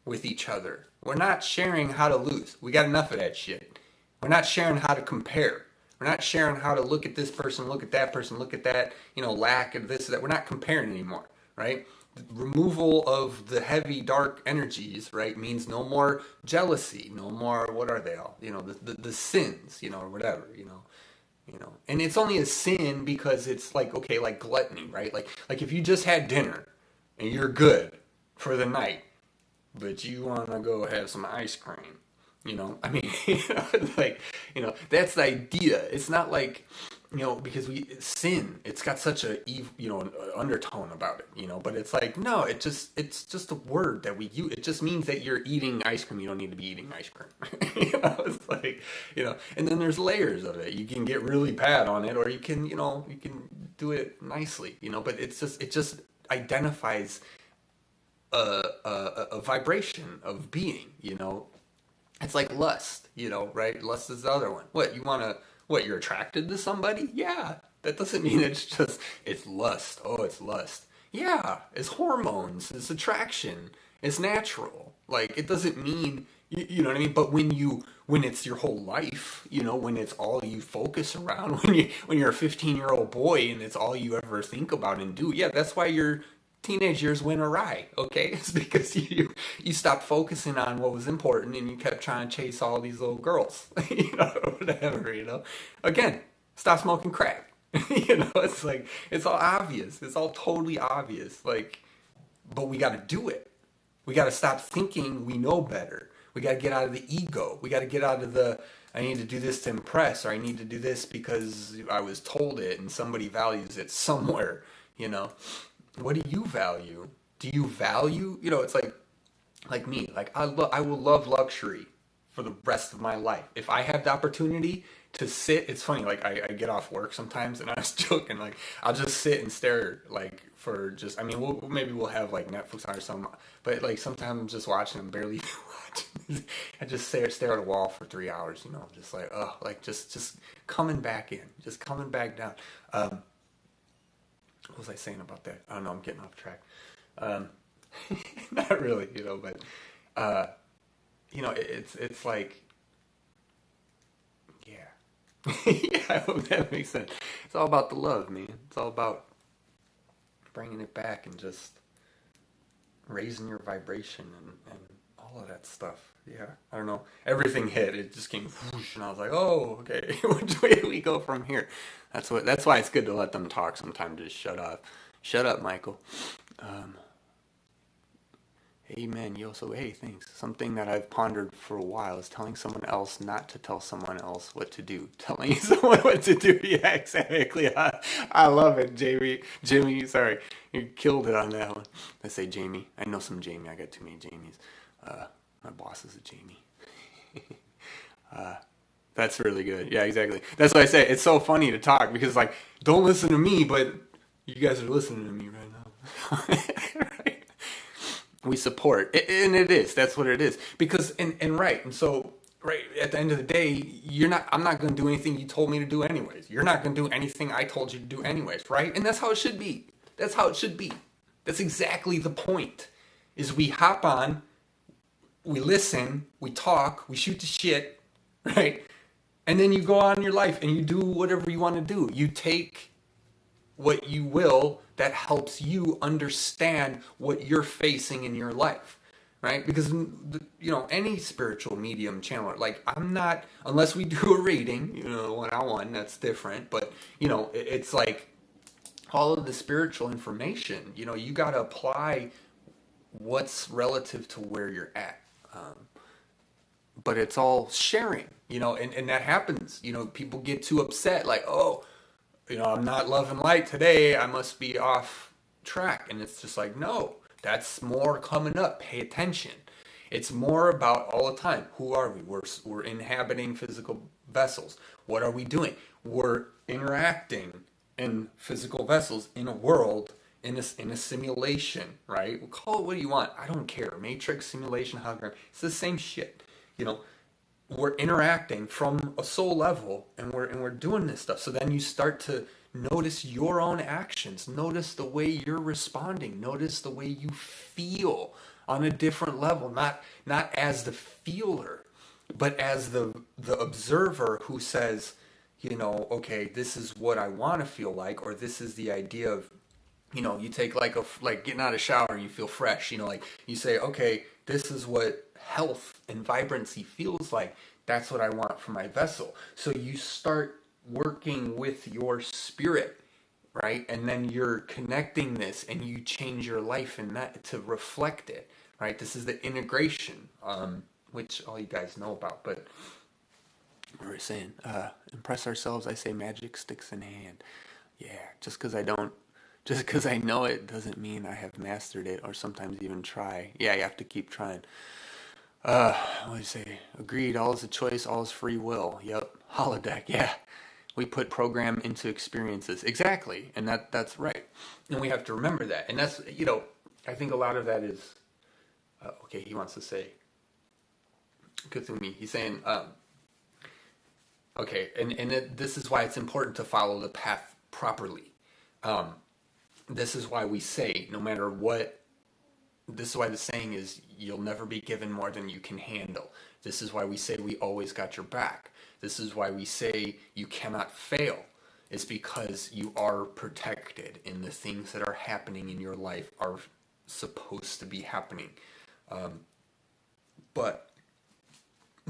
with each other. We're not sharing how to lose. We got enough of that shit. We're not sharing how to compare. We're not sharing how to look at this person, look at that person, look at that, lack of this, that. We're not comparing anymore, right? The removal of the heavy, dark energies, right, means no more jealousy, no more, what are they all? The sins, or whatever, And it's only a sin because it's like, okay, like gluttony, right? Like if you just had dinner and you're good for the night, but you want to go have some ice cream, that's the idea. It's not like, because sin, it's got such a an undertone about it, but it's like, no, it's just a word that we use. It just means that you're eating ice cream. You don't need to be eating ice cream. It's like, and then there's layers of it. You can get really bad on it, or you can, you can do it nicely, but it just identifies a vibration of being, It's like lust, right? Lust is the other one. What, you're attracted to somebody? Yeah. That doesn't mean it's lust. Oh, it's lust. Yeah, it's hormones, it's attraction, it's natural. Like, it doesn't mean, you know what I mean? But when it's your whole life, when it's all you focus around, when you're a 15-year-old boy and it's all you ever think about and do, yeah, that's why your teenage years went awry, okay? It's because you stopped focusing on what was important and you kept trying to chase all these little girls, or whatever, Again, stop smoking crack. It's like, it's all obvious. It's all totally obvious. Like, but we got to do it. We got to stop thinking we know better. We got to get out of the ego. We got to get out of the, I need to do this to impress, or I need to do this because I was told it and somebody values it somewhere, you know. What do you value? Do you value, you know, it's like me, like I will love luxury for the rest of my life. If I have the opportunity to sit, it's funny, like I get off work sometimes and I was joking, like I'll just sit and stare, like for just, I mean, we'll have like Netflix on or something, but like sometimes I'm just watching, I'm barely watching. I just stare at a wall for 3 hours, you know, just like, oh, like just coming back in, just coming back down. What was I saying about that? I don't know, I'm getting off track. Not really, you know, but you know, it's like, yeah. Yeah, I hope that makes sense. It's all about the love, man. It's all about bringing it back and just raising your vibration and all of that stuff. Yeah, I don't know. Everything hit. It just came whoosh, and I was like, oh, okay. Which way do we go from here? That's why it's good to let them talk sometimes. Just shut up. Shut up, Michael. Amen. Yo, so hey, thanks. Something that I've pondered for a while is telling someone else not to tell someone else what to do. Telling someone what to do. Yeah, exactly. I love it, Jamie. Jimmy, sorry. You killed it on that one. I say Jamie. I know some Jamie. I got too many Jamies. My boss is a Jamie. That's really good. Yeah, exactly. That's what I say. It's so funny to talk because, like, don't listen to me, but you guys are listening to me right now. Right? We support, and it is. That's what it is. Because and right, and so right at the end of the day, I'm not going to do anything you told me to do anyways. You're not going to do anything I told you to do anyways, right? And that's how it should be. That's how it should be. That's exactly the point. Is we hop on, we listen, we talk, we shoot the shit, right? And then you go on in your life and you do whatever you want to do. You take what you will that helps you understand what you're facing in your life, right? Because, you know, any spiritual medium channel, like I'm not, unless we do a reading, you know, one-on-one, that's different. But, you know, it's like all of the spiritual information, you know, you got to apply what's relative to where you're at. But it's all sharing, you know, and that happens. You know, people get too upset, like, oh, you know, I'm not loving light today, I must be off track. And it's just like, no, that's more coming up. Pay attention. It's more about all the time. Who are we? We're inhabiting physical vessels. What are we doing? We're interacting in physical vessels in a world, in a simulation, right? We'll call it what you want. I don't care. Matrix, simulation, hologram. It's the same shit. You know, we're interacting from a soul level, and we're doing this stuff. So then you start to notice your own actions. Notice the way you're responding. Notice the way you feel on a different level. Not as the feeler, but as the observer who says, you know, okay, this is what I want to feel like, or this is the idea of, you know, you take like getting out of the shower and you feel fresh, you know, like you say, okay, this is what health and vibrancy feels like. That's what I want for my vessel. So you start working with your spirit, right? And then you're connecting this and you change your life in that to reflect it, right? This is the integration, which all you guys know about. But what we're saying, impress ourselves. I say magic sticks in hand. Yeah, just because I know it doesn't mean I have mastered it, or sometimes even try. Yeah, you have to keep trying. What do you say? Agreed. All is a choice. All is free will. Yep. Holodeck. Yeah. We put program into experiences. Exactly. And that's right. And we have to remember that. And that's, you know, I think a lot of that is, okay, he wants to say, Kuthumi. He's saying, okay, and this is why it's important to follow the path properly. This is why we say, no matter what, this is why the saying is, you'll never be given more than you can handle. This is why we say we always got your back. This is why we say you cannot fail. It's because you are protected, and the things that are happening in your life are supposed to be happening. But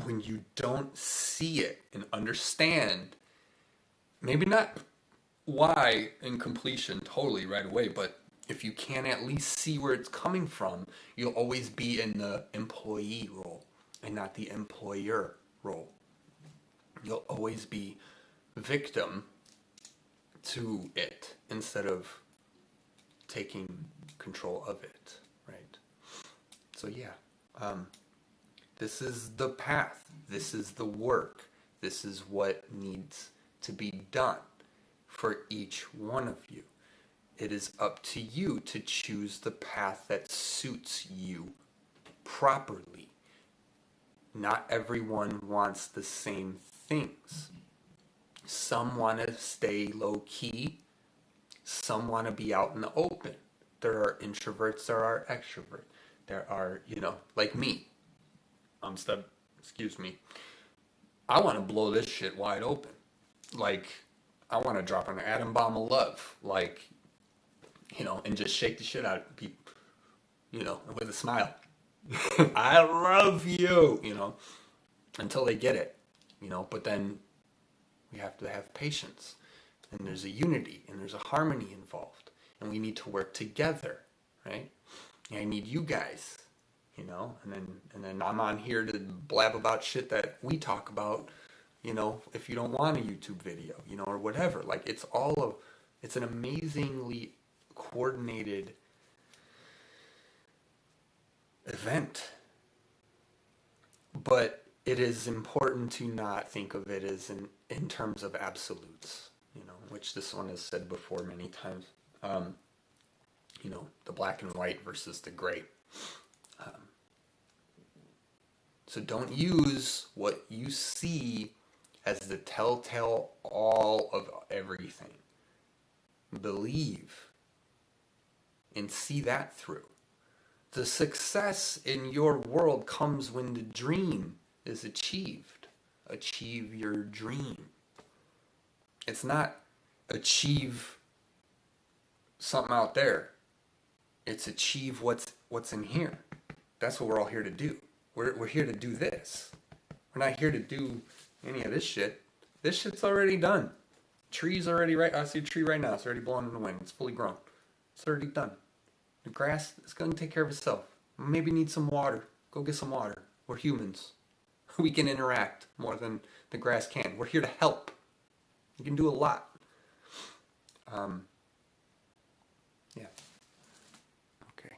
when you don't see it and understand, maybe not why in completion totally right away, but if you can't at least see where it's coming from, you'll always be in the employee role and not the employer role. You'll always be victim to it instead of taking control of it, right? So yeah, this is the path. This is the work. This is what needs to be done for each one of you. It is up to you to choose the path that suits you properly. Not everyone wants the same things. Some want to stay low key. Some want to be out in the open. There are introverts, there are extroverts. There are, like me. Excuse me. I want to blow this shit wide open. Like, I want to drop an atom bomb of love. Like, and just shake the shit out of people, with a smile. I love you, until they get it, but then we have to have patience, and there's a unity, and there's a harmony involved, and we need to work together, right? And I need you guys, and then I'm on here to blab about shit that we talk about, if you don't want a YouTube video, or whatever. Like, it's an amazingly coordinated event, but it is important to not think of it as in terms of absolutes, which this one has said before many times. The black and white versus the gray. So don't use what you see as the telltale all of everything. Believe and see that through. The success in your world comes when the dream is achieved. Achieve your dream. It's not achieve something out there. It's achieve what's in here. That's what we're all here to do. We're here to do this. We're not here to do any of this shit. This shit's already done. Tree's already right. I see a tree right now. It's already blowing in the wind. It's fully grown. It's already done. The grass is going to take care of itself. Maybe need some water. Go get some water. We're humans. We can interact more than the grass can. We're here to help. We can do a lot. Yeah. Okay.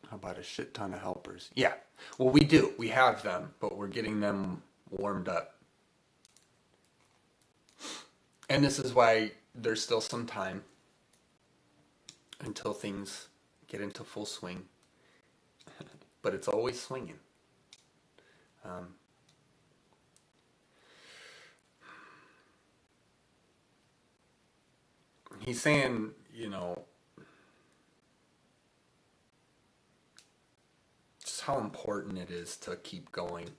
How about a shit ton of helpers? Yeah. Well, we do. We have them, but we're getting them warmed up. And this is why there's still some time until things get into full swing. But it's always swinging. He's saying, just how important it is to keep going.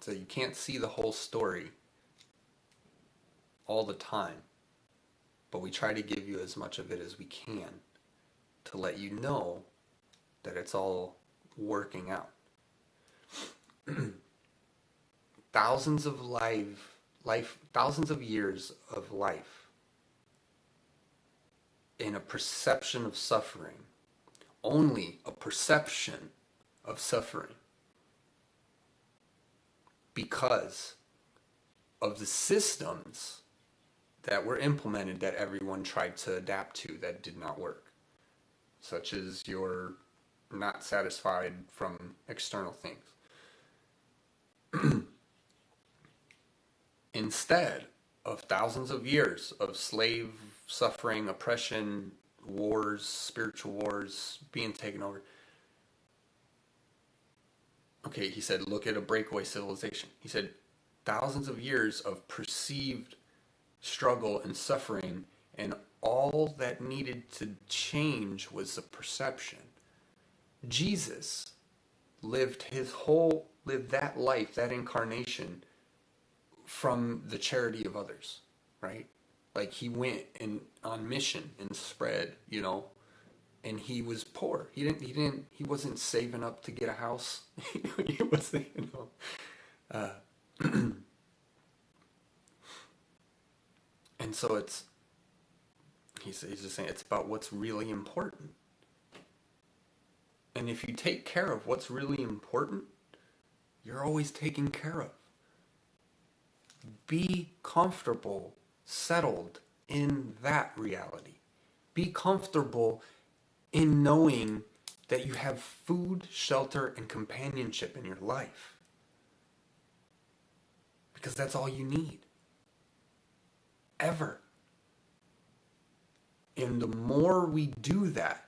So you can't see the whole story all the time, but we try to give you as much of it as we can to let you know that it's all working out. Thousands of years of life in a perception of suffering, only a perception of suffering, because of the systems that were implemented that everyone tried to adapt to that did not work, such as you're not satisfied from external things. Instead of thousands of years of slave suffering, oppression, wars, spiritual wars, being taken over. Okay, he said, look at a breakaway civilization. He said, thousands of years of perceived struggle and suffering, and all that needed to change was the perception. Jesus lived that life, that incarnation, from the charity of others, right? Like, he went on mission and spread, and he was poor. He wasn't saving up to get a house. He wasn't, and so he's just saying it's about what's really important. And if you take care of what's really important, you're always taken care of. Be comfortable, settled in that reality. Be comfortable in knowing that you have food, shelter, and companionship in your life. Because that's all you need. Ever. And the more we do that,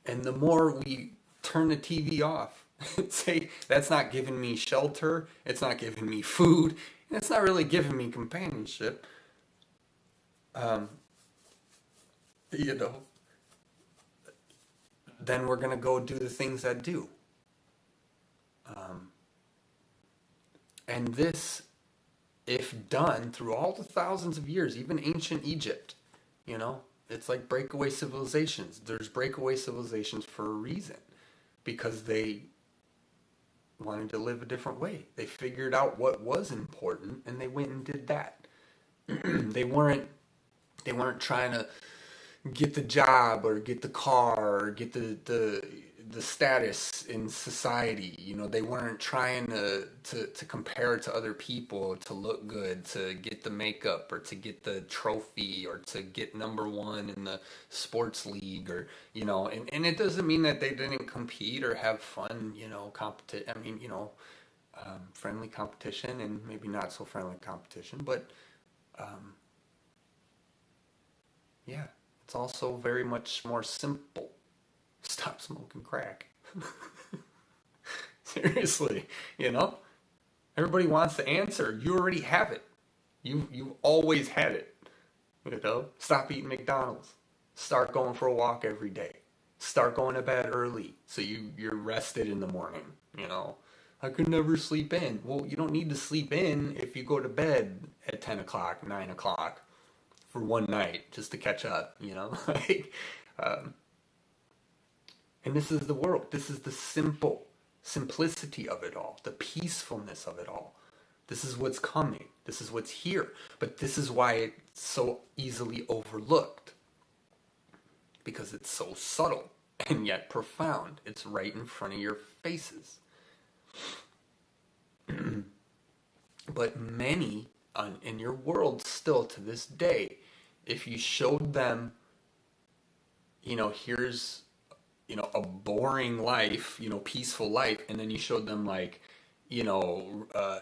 and the more we turn the TV off, say, that's not giving me shelter, it's not giving me food, and it's not really giving me companionship, then we're going to go do the things that do. And this, if done through all the thousands of years, even ancient Egypt, it's like breakaway civilizations. There's breakaway civilizations for a reason, because they wanted to live a different way. They figured out what was important, and they went and did that. They weren't trying to get the job or get the car or get the status in society. They weren't trying to compare to other people, to look good, to get the makeup or to get the trophy or to get number one in the sports league, or and it doesn't mean that they didn't compete or have fun, friendly competition and maybe not so friendly competition, but it's also very much more simple. Stop smoking crack. Seriously, everybody wants the answer. You already have it. You've always had it. Stop eating McDonald's. Start going for a walk every day. Start going to bed early so you're rested in the morning. I could never sleep in. Well, you don't need to sleep in if you go to bed at 10 o'clock, 9 o'clock for one night just to catch up, and this is the world. This is the simplicity of it all, the peacefulness of it all. This is what's coming. This is what's here. But this is why it's so easily overlooked. Because it's so subtle and yet profound. It's right in front of your faces. But many in your world still to this day, if you showed them, here's a boring life, peaceful life, and then you showed them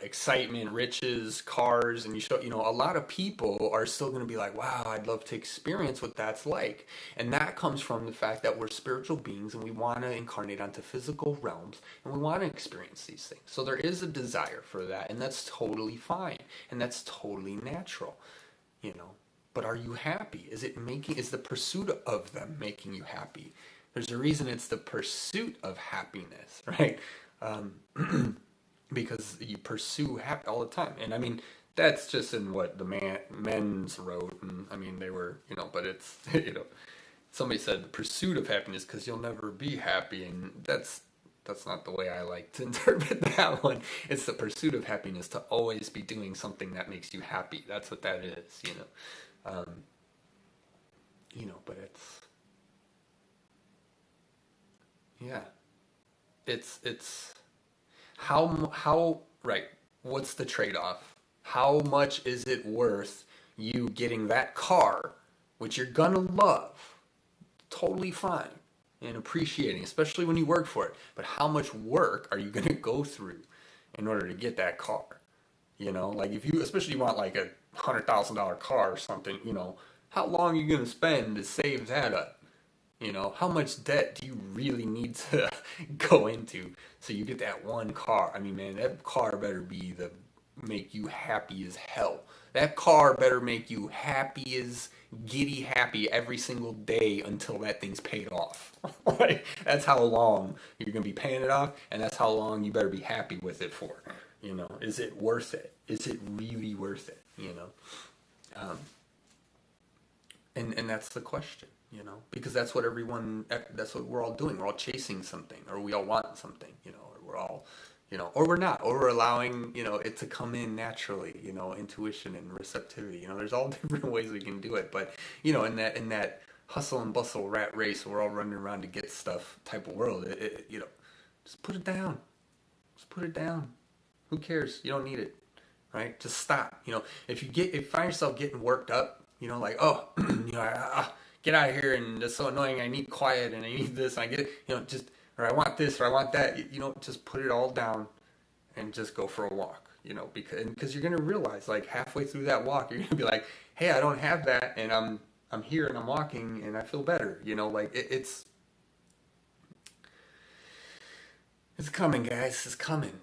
excitement, riches, cars, and you show, a lot of people are still going to be like, wow, I'd love to experience what that's like. And that comes from the fact that we're spiritual beings and we want to incarnate onto physical realms and we want to experience these things. So there is a desire for that, and that's totally fine. And that's totally natural, But are you happy? Is the pursuit of them making you happy? There's a reason it's the pursuit of happiness, right? Because you pursue happy all the time. And that's just in what the men's wrote. And they were, but it's, somebody said the pursuit of happiness because you'll never be happy. And that's not the way I like to interpret that one. It's the pursuit of happiness, to always be doing something that makes you happy. That's what that is, but it's how right, what's the trade-off? How much is it worth you getting that car, which you're gonna love, totally fine, and appreciating, especially when you work for it, but how much work are you gonna go through in order to get that car? If you especially want a $100,000 car or something, how long are you gonna spend to save that up? How much debt do you really need to go into so you get that one car? That car better make you happy as hell. That car better make you happy as giddy happy every single day until that thing's paid off. That's how long you're going to be paying it off, and that's how long you better be happy with it for. Is it worth it? Is it really worth it? And that's the question. because that's what we're all doing. We're all chasing something, or we all want something, or we're all, or we're not, or we're allowing, it to come in naturally, intuition and receptivity, there's all different ways we can do it. But, in that hustle and bustle rat race, we're all running around to get stuff type of world, just put it down. Just put it down. Who cares? You don't need it, right? Just stop. If you find yourself getting worked up, like, oh, get out of here, and it's so annoying. I need quiet, and I need this, and I get it. Or I want this, or I want that. Just put it all down, and just go for a walk. Because you're gonna realize, like, halfway through that walk, you're gonna be like, hey, I don't have that, and I'm here, and I'm walking, and I feel better. Like it's coming, guys. It's coming.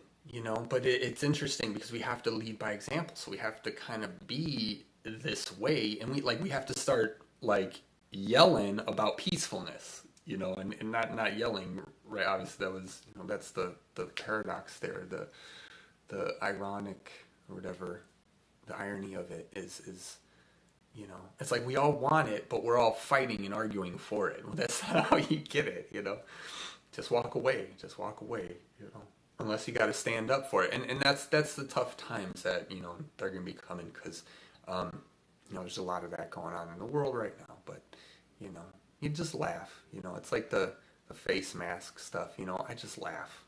But it's interesting because we have to lead by example. So we have to kind of be this way, and we have to start like yelling about peacefulness, and not yelling, right? Obviously that was, that's the paradox there, the ironic or whatever, the irony of it is it's like we all want it, but we're all fighting and arguing for it. Well, that's not how you get it, just walk away, unless you got to stand up for it. And that's the tough times that, they're going to be coming, because, there's a lot of that going on in the world right now. But, you just laugh. It's like the face mask stuff. I just laugh.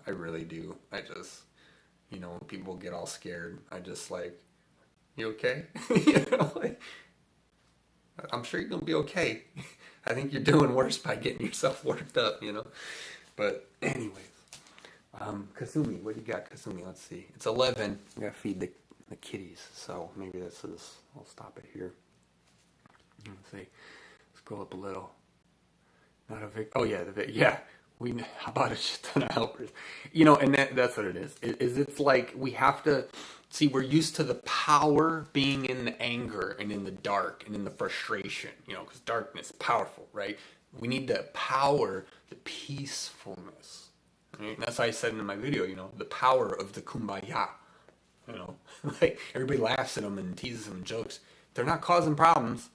I really do. I just, when people get all scared, I just like, you okay? I'm sure you're going to be okay. I think you're doing worse by getting yourself worked up, But anyways, Kuthumi, what do you got, Kuthumi? Let's see. It's 11. We gotta feed the kitties, so maybe this is. I'll stop it here. Let's see. Scroll up a little. Not a Vic. Oh yeah, yeah. How about a shit ton of helpers? And that's what it is. It's like we have to see. We're used to the power being in the anger and in the dark and in the frustration. Because darkness is powerful, right? We need the power, the peacefulness. Right? And that's why I said in my video, the power of the kumbaya. Like everybody laughs at them and teases them and jokes. They're not causing problems.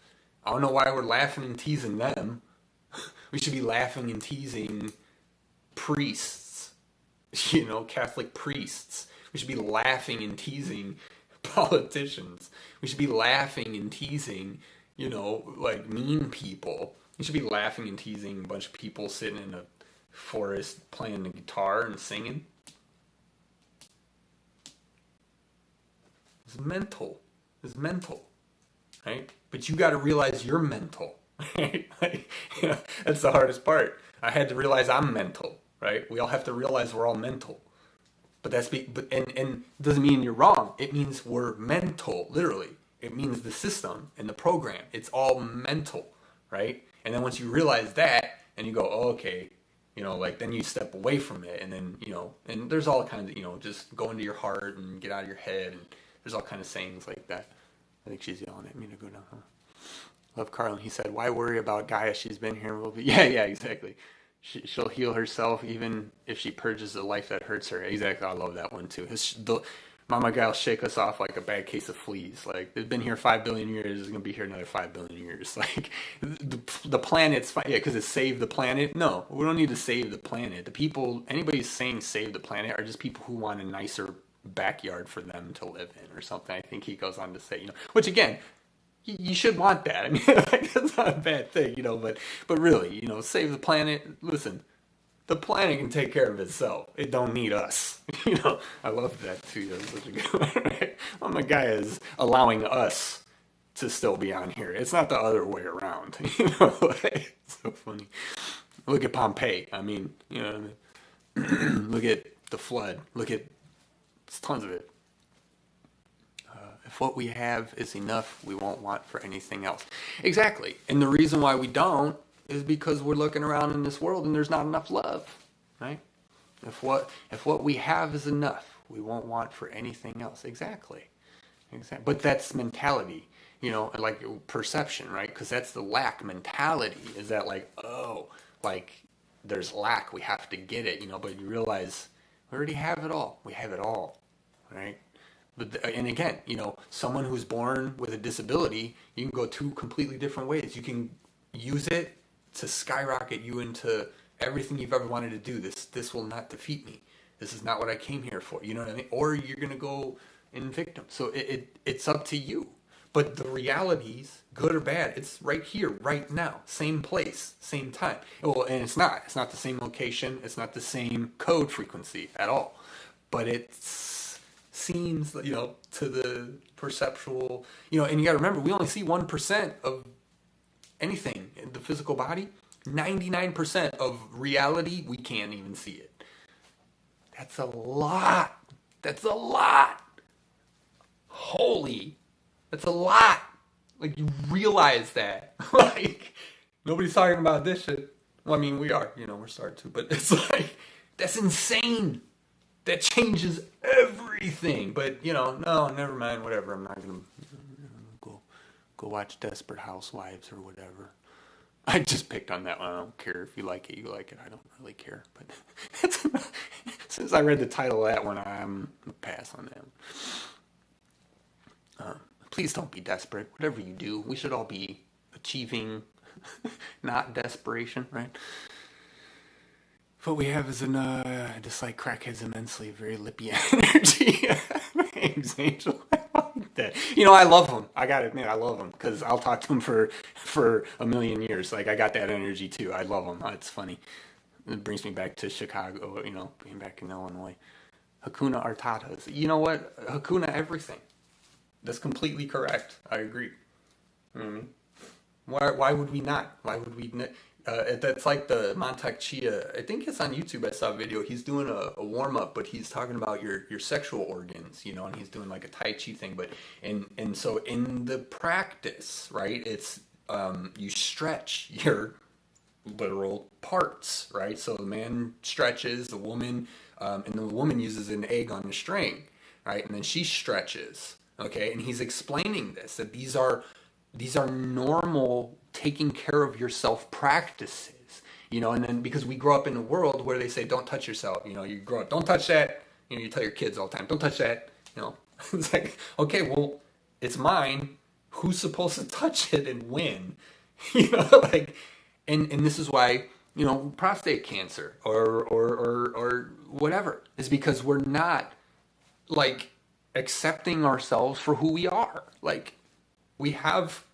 I don't know why we're laughing and teasing them. We should be laughing and teasing priests, Catholic priests. We should be laughing and teasing politicians. We should be laughing and teasing, like mean people. We should be laughing and teasing a bunch of people sitting in a forest playing the guitar and singing. It's mental. It's mental, right? But you got to realize you're mental, right? That's the hardest part. I had to realize I'm mental, right? We all have to realize we're all mental. But and doesn't mean you're wrong. It means we're mental, literally. It means the system and the program. It's all mental, right? And then once you realize that, and you go, oh, okay, then you step away from it, and then, and there's all kinds of, just go into your heart and get out of your head, and there's all kinds of sayings like that. I think she's yelling at me to go down. Love Carlin. He said, why worry about Gaia? She's been here. Yeah, exactly. She'll heal herself even if she purges the life that hurts her. Exactly. I love that one too. Mama Gaia will shake us off like a bad case of fleas. Like, they've been here 5 billion years. It's going to be here another 5 billion years. Like, the planet's fine. Yeah, because it saved the planet. No, we don't need to save the planet. The people, anybody saying save the planet are just people who want a nicer backyard for them to live in or something. I think he goes on to say, which again, you should want that. I mean, that's not a bad thing, but really, save the planet. Listen, the planet can take care of itself. It don't need us. I love that too. That's such a good one, right? Oh, my guy is allowing us to still be on here. It's not the other way around. It's so funny. Look at Pompeii. I mean, look at the flood. Look at tons of it. If what we have is enough, we won't want for anything else. Exactly. And the reason why we don't is because we're looking around in this world and there's not enough love, right? If what we have is enough, we won't want for anything else. Exactly. But that's mentality, like perception, right? Because that's the lack mentality. Is that like, oh, like there's lack, we have to get it, but you realize we already have it all. We have it all, right? And again, someone who's born with a disability, you can go two completely different ways. You can use it to skyrocket you into everything you've ever wanted to do. This will not defeat me. This is not what I came here for. You know what I mean? Or you're gonna go in victim. So it's up to you. But the realities, good or bad, it's right here, right now, same place, same time. Well, and it's not. It's not the same location. It's not the same code frequency at all. But it seems, to the perceptual, and you got to remember, we only see 1% of anything in the physical body. 99% of reality, we can't even see it. That's a lot. That's a lot. Holy. That's a lot. Like, you realize that. Like, nobody's talking about this shit. Well, I mean, we are. We're starting to. But it's like, that's insane. That changes everything. But, no, never mind. Whatever. I'm not going to go watch Desperate Housewives or whatever. I just picked on that one. I don't care if you like it. You like it. I don't really care. But since I read the title of that one, I'm going to pass on that one. Please don't be desperate. Whatever you do, we should all be achieving, not desperation, right? What we have is I dislike crackheads immensely, very lippy energy. Thanks, Angel. I like that. I love them. I gotta admit, I love them because I'll talk to them for a million years. Like, I got that energy too. I love them. It's funny. It brings me back to Chicago, being back in Illinois. Hakuna Artatas. You know what? Hakuna everything. That's completely correct. I agree. Mm-hmm. Why would we not? Why would we not? That's like the Montauk Chia. I think it's on YouTube. I saw a video. He's doing a warm up, but he's talking about your sexual organs, and he's doing like a Tai Chi thing. But and so in the practice, right? It's you stretch your literal parts, right? So the man stretches, the woman, and the woman uses an egg on a string, right? And then she stretches. Okay, and he's explaining this, that these are normal taking care of yourself practices, and then because we grow up in a world where they say don't touch yourself, you grow up, don't touch that, you tell your kids all the time, don't touch that, it's like, okay, well, it's mine, who's supposed to touch it and when, like, and this is why, prostate cancer or whatever is because we're not, like, accepting ourselves for who we are. Like, we have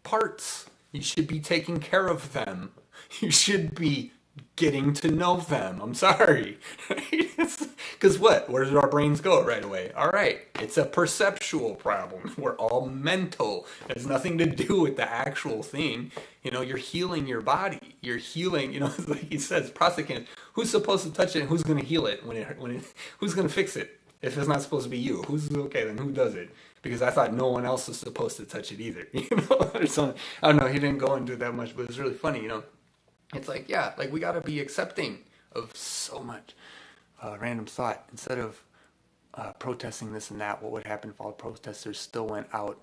parts. You should be taking care of them. You should be getting to know them. I'm sorry. Because what? Where do our brains go right away? All right. It's a perceptual problem. We're all mental. It has nothing to do with the actual thing. You're healing your body. You're healing, like he says, prostate cancer. Who's supposed to touch it and who's going to heal it who's going to fix it? If it's not supposed to be you, okay, then who does it? Because I thought no one else was supposed to touch it either, or something. I don't know, he didn't go into it that much, but it's really funny, It's like, yeah, like we gotta be accepting of so much random thought. Instead of protesting this and that, what would happen if all the protesters still went out,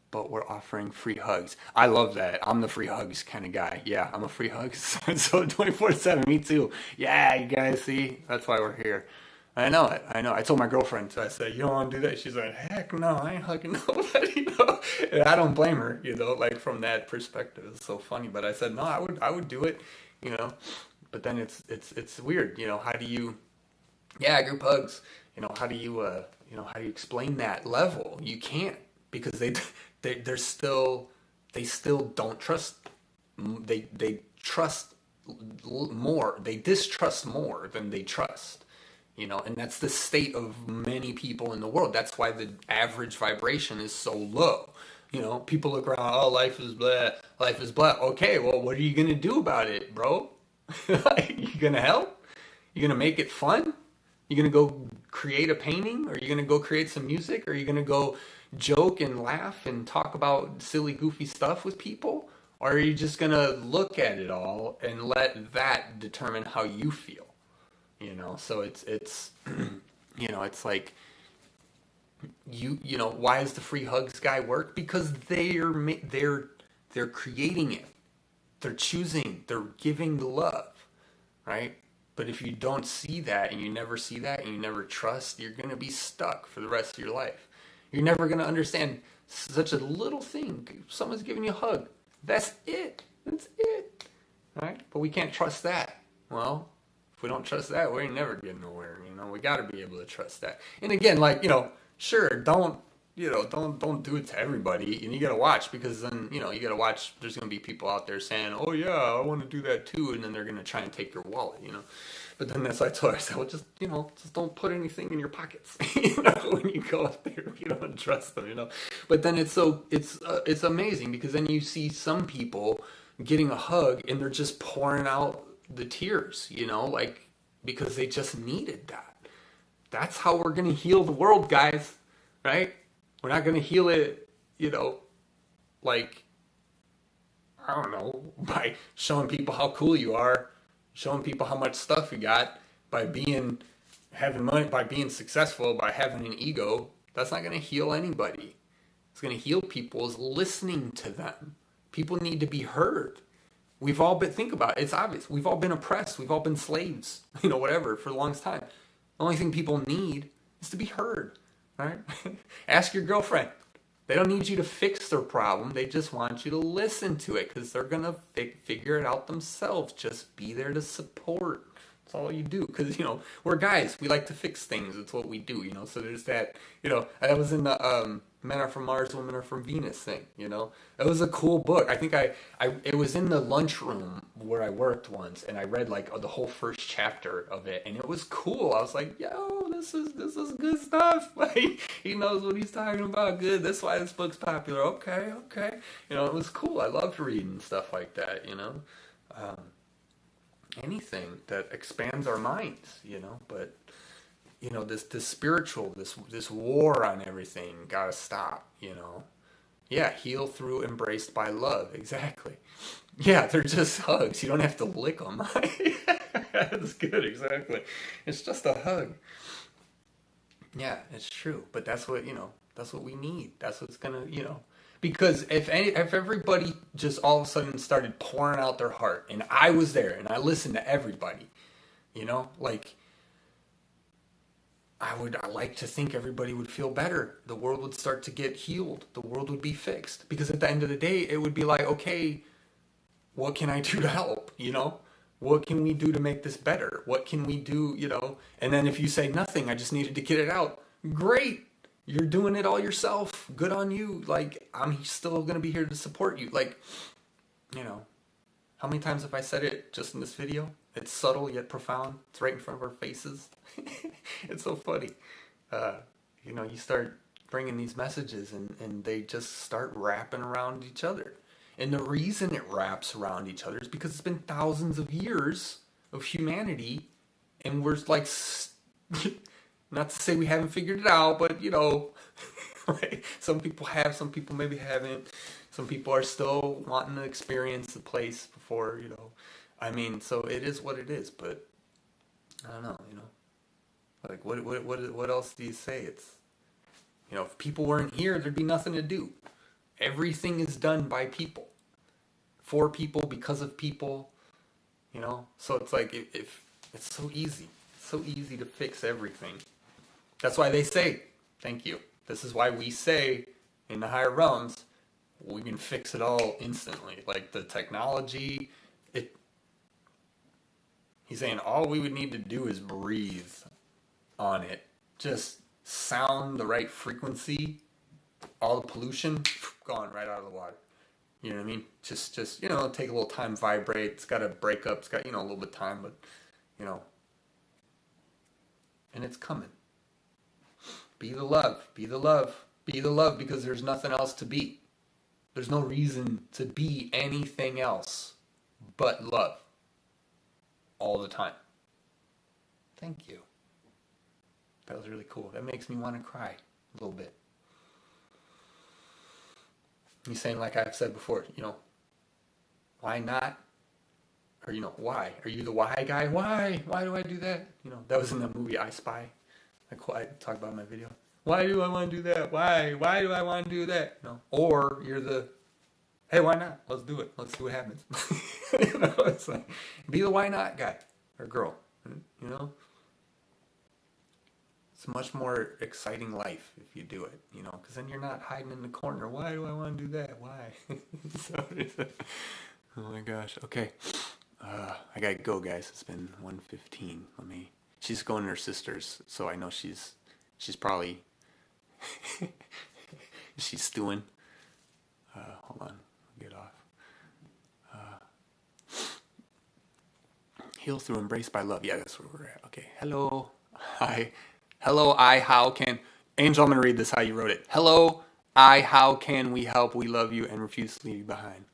but we're offering free hugs? I love that. I'm the free hugs kind of guy. Yeah, I'm a free hugs. So 24/7, me too. Yeah, you guys see? That's why we're here. I know it. I told my girlfriend, so I said, you don't want to do that? She's like, heck no, I ain't hugging nobody, And I don't blame her, like from that perspective. It's so funny. But I said, no, I would do it, But then it's weird, how do you, group hugs, how do you, how do you explain that level? You can't, because they still don't trust, they trust more, they distrust more than they trust. And that's the state of many people in the world. That's why the average vibration is so low. People look around, oh, life is blah, life is blah. Okay, well, what are you going to do about it, bro? You going to help? You going to make it fun? You going to go create a painting? Or you going to go create some music? Or you going to go joke and laugh and talk about silly, goofy stuff with people? Or are you just going to look at it all and let that determine how you feel? So it's it's like, why does the free hugs guy work? Because they're creating it. They're choosing, they're giving the love, right? But if you don't see that, and you never see that, and you never trust, you're going to be stuck for the rest of your life. You're never going to understand such a little thing. Someone's giving you a hug. That's it. That's it. All right? But we can't trust that. Well, if we don't trust that, we ain't never getting nowhere. We got to be able to trust that. And again, like, sure, don't do it to everybody. And you got to watch, because then, you got to watch. There's going to be people out there saying, oh yeah, I want to do that too. And then they're going to try and take your wallet, But then that's what I told her. I said, well, just don't put anything in your pockets, when you go up there, if you don't trust them, But then it's amazing, because then you see some people getting a hug and they're just pouring out the tears, like, because they just needed that. That's how we're going to heal the world, guys, right? We're not going to heal it, like, I don't know, by showing people how cool you are, showing people how much stuff you got, by having money, by being successful, by having an ego. That's not going to heal anybody. It's going to heal people is listening to them. People need to be heard. We've all been, think about it, it's obvious. We've all been oppressed. We've all been slaves, whatever, for the longest time. The only thing people need is to be heard, right? Ask your girlfriend. They don't need you to fix their problem. They just want you to listen to it, because they're going to figure it out themselves. Just be there to support. That's all you do. Because, we're guys. We like to fix things. It's what we do, So there's that, that was in the Men Are From Mars, Women Are From Venus thing, It was a cool book. I think it was in the lunchroom where I worked once, and I read like the whole first chapter of it, and it was cool. I was like, yo, this is good stuff. Like, he knows what he's talking about. Good. That's why this book's popular. Okay. It was cool. I loved reading stuff like that, anything that expands our minds, but this spiritual, this war on everything gotta stop, Yeah, heal through embraced by love. Exactly. Yeah, they're just hugs. You don't have to lick them. That's good. Exactly. It's just a hug. Yeah, it's true. But that's what, that's what we need. That's what's gonna, because if everybody just all of a sudden started pouring out their heart, and I was there and I listened to everybody, like, I like to think everybody would feel better. The world would start to get healed. The world would be fixed. Because at the end of the day, it would be like, okay, what can I do to help? What can we do to make this better? What can we do, And then if you say nothing, I just needed to get it out. Great. You're doing it all yourself. Good on you. Like, I'm still going to be here to support you. Like, how many times have I said it just in this video? It's subtle yet profound. It's right in front of our faces. It's so funny. You start bringing these messages, and they just start wrapping around each other. And the reason it wraps around each other is because it's been thousands of years of humanity, and we're like, not to say we haven't figured it out, but right? Some people have, some people maybe haven't. Some people are still wanting to experience the place before, so it is what it is, but I don't know, like what else do you say? It's, if people weren't here, there'd be nothing to do. Everything is done by people, for people, because of people, so it's like, if it's so easy to fix everything. That's why they say, thank you. This is why we say in the higher realms, we can fix it all instantly. Like the technology, he's saying all we would need to do is breathe on it. Just sound the right frequency, all the pollution, gone right out of the water. You know what I mean? Just take a little time, vibrate. It's got to break up. It's got, a little bit of time, but, and it's coming. Be the love, be the love, be the love, because there's nothing else to be. There's no reason to be anything else but love all the time. Thank you. That was really cool. That makes me want to cry a little bit. He's saying, like I've said before, why not? Or, why? Are you the why guy? Why? Why do I do that? That was in the movie I Spy. I talk about in my video. Why do I want to do that? Why? Why do I want to do that? Or you're the, hey, why not? Let's do it. Let's see what happens. It's like, be the why not guy or girl. It's a much more exciting life if you do it, because then you're not hiding in the corner. Why do I want to do that? Why? Oh my gosh. Okay. I gotta go, guys. It's been 1:15. She's going to her sister's, so I know she's probably, she's stewing. Hold on. Get off. Heal through embrace by love. Yeah, that's where we're at. Okay. Hello. Hi. Hello, how can... Angel, I'm going to read this how you wrote it. Hello, how can we help? We love you and refuse to leave you behind.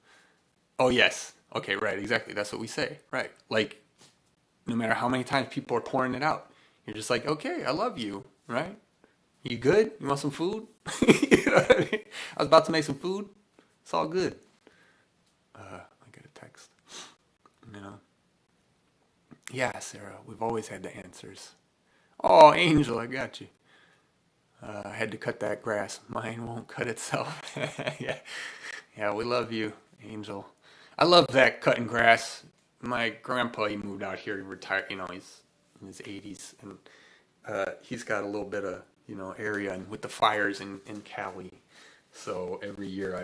Oh, yes. Okay, right. Exactly. That's what we say. Right. Like, no matter how many times people are pouring it out, you're just like, okay, I love you. Right? You good? You want some food? You know what I mean? I was about to make some food. It's all good. I get a text. You know? Yeah, Sarah, we've always had the answers. Oh, Angel, I got you. I had to cut that grass. Mine won't cut itself. Yeah, yeah, we love you, Angel. I love that cutting grass. My grandpa, he moved out here. He retired. You know, he's in his 80s, and he's got a little bit of area and with the fires in Cali. So every year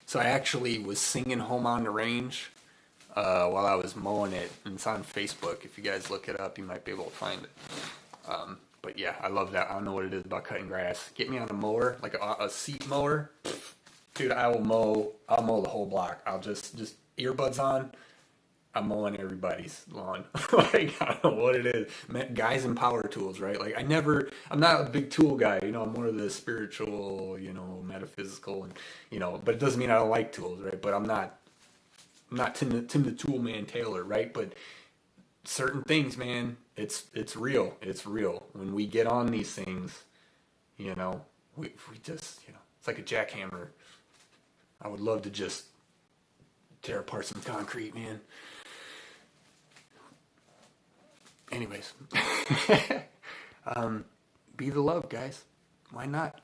So I actually was singing "Home on the Range" while I was mowing it, and it's on Facebook. If you guys look it up, you might be able to find it. But yeah, I love that. I don't know what it is about cutting grass. Get me on a mower, like a seat mower, dude. I'll mow the whole block. I'll just earbuds on. I'm mowing everybody's lawn. Like, I don't know what it is. Guys and power tools, right? Like, I'm not a big tool guy. I'm more of the spiritual, metaphysical, and but it doesn't mean I don't like tools, right? But I'm not Tim the Tool Man Taylor, right? But certain things, man, it's real. It's real. When we get on these things, we just, it's like a jackhammer. I would love to just tear apart some concrete, man. Anyways, be the love, guys. Why not?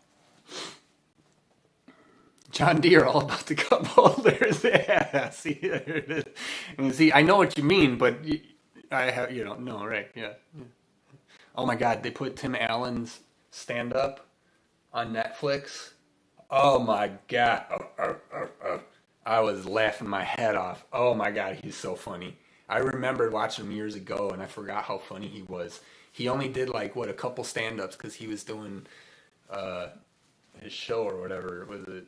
John Deere, all about the cup holders. Yeah, see, there it is. And see, I know what you mean, but I have, no, right? Yeah. Oh my God, they put Tim Allen's stand up on Netflix. Oh my God. I was laughing my head off. Oh my God, he's so funny. I remembered watching him years ago, and I forgot how funny he was. He only did a couple stand-ups because he was doing his show or whatever. Was it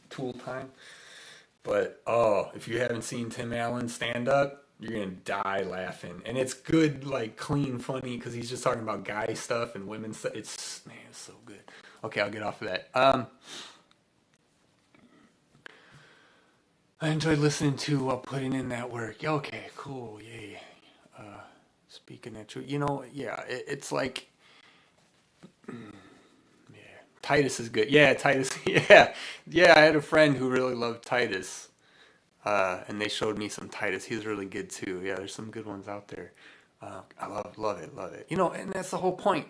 Tool Time? But if you haven't seen Tim Allen stand up, you're gonna die laughing. And it's good, clean, funny, because he's just talking about guy stuff and women stuff. It's so good. Okay, I'll get off of that. I enjoyed listening to while putting in that work. Okay, cool, yay. Speaking that truth, yeah, it's like, yeah, Titus is good. Yeah, Titus, yeah. I had a friend who really loved Titus, and they showed me some Titus. He was really good too. Yeah, there's some good ones out there. I love it. And that's the whole point.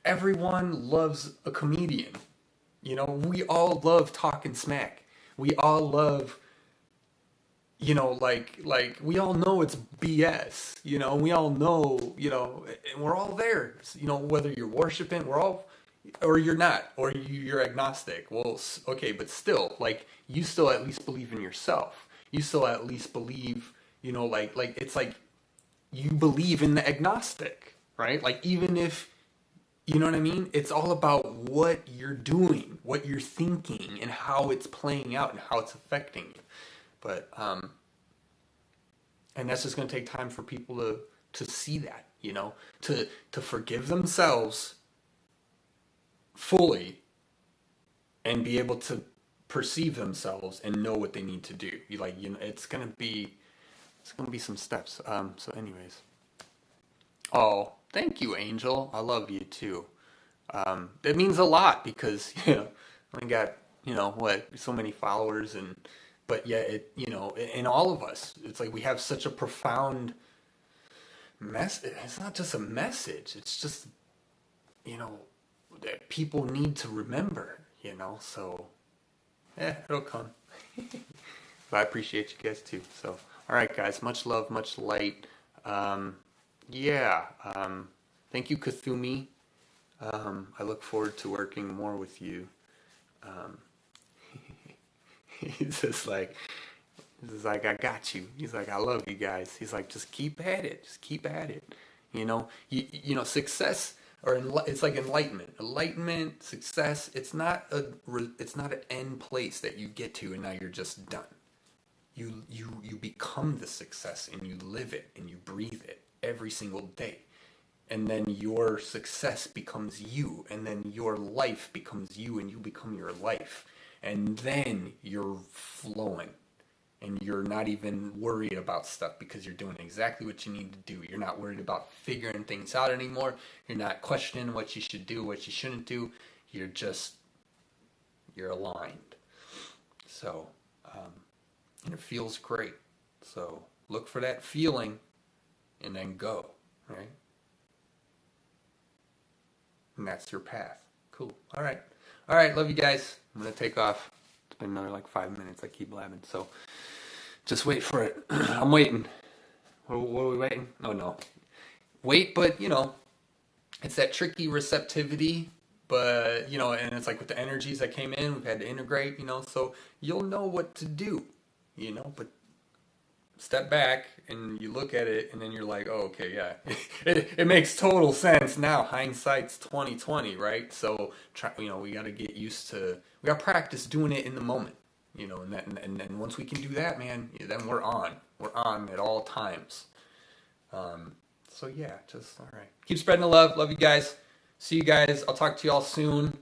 Everyone loves a comedian. We all love talking smack. We all love, we all know it's BS, we all know, and we're all there, whether you're worshiping, or you're not, or you're agnostic. Well, okay, but still, you still at least believe in yourself. You still at least believe, it's like you believe in the agnostic, right? Even if, you know what I mean? It's all about what you're doing, what you're thinking, and how it's playing out and how it's affecting you. But and that's just going to take time for people to see that, to forgive themselves fully and be able to perceive themselves and know what they need to do. It's going to be some steps. So anyways. Oh, thank you, Angel. I love you too. It means a lot because I got so many followers, but yeah, in all of us, it's like we have such a profound message. It's not just a message; it's just that people need to remember. So yeah, it'll come. But I appreciate you guys too. So all right, guys, much love, much light. Yeah. Thank you, Kuthumi. I look forward to working more with you. He's just like, He's like, I got you. He's like, I love you guys. He's like, just keep at it. Just keep at it. You know, success it's like enlightenment. Enlightenment, success. It's not an end place that you get to and now you're just done. You become the success and you live it and you breathe it every single day. And then your success becomes you, and then your life becomes you, and you become your life. And then you're flowing, and you're not even worried about stuff because you're doing exactly what you need to do. You're not worried about figuring things out anymore. You're not questioning what you should do, what you shouldn't do. You're aligned. So, and it feels great. So look for that feeling, and then go, right? And that's your path. Cool. All right. Love you guys. I'm going to take off. It's been another like 5 minutes. I keep blabbing. So just wait for it. I'm waiting. What are we waiting? Oh, no. Wait, but, it's that tricky receptivity. But, and it's like with the energies that came in, we've had to integrate, so you'll know what to do, but step back and you look at it and then you're like, oh, okay, yeah, it makes total sense now. Hindsight's 2020, right? So we got to get used to, we got to practice doing it in the moment, and then once we can do that, man, then we're on at all times. So yeah, just all right, keep spreading the love you guys, see you guys, I'll talk to y'all soon,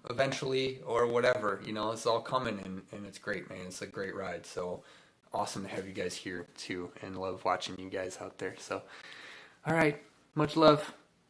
eventually or whatever, it's all coming and it's great, man. It's a great ride. So awesome to have you guys here too, and love watching you guys out there. So, all right, much love.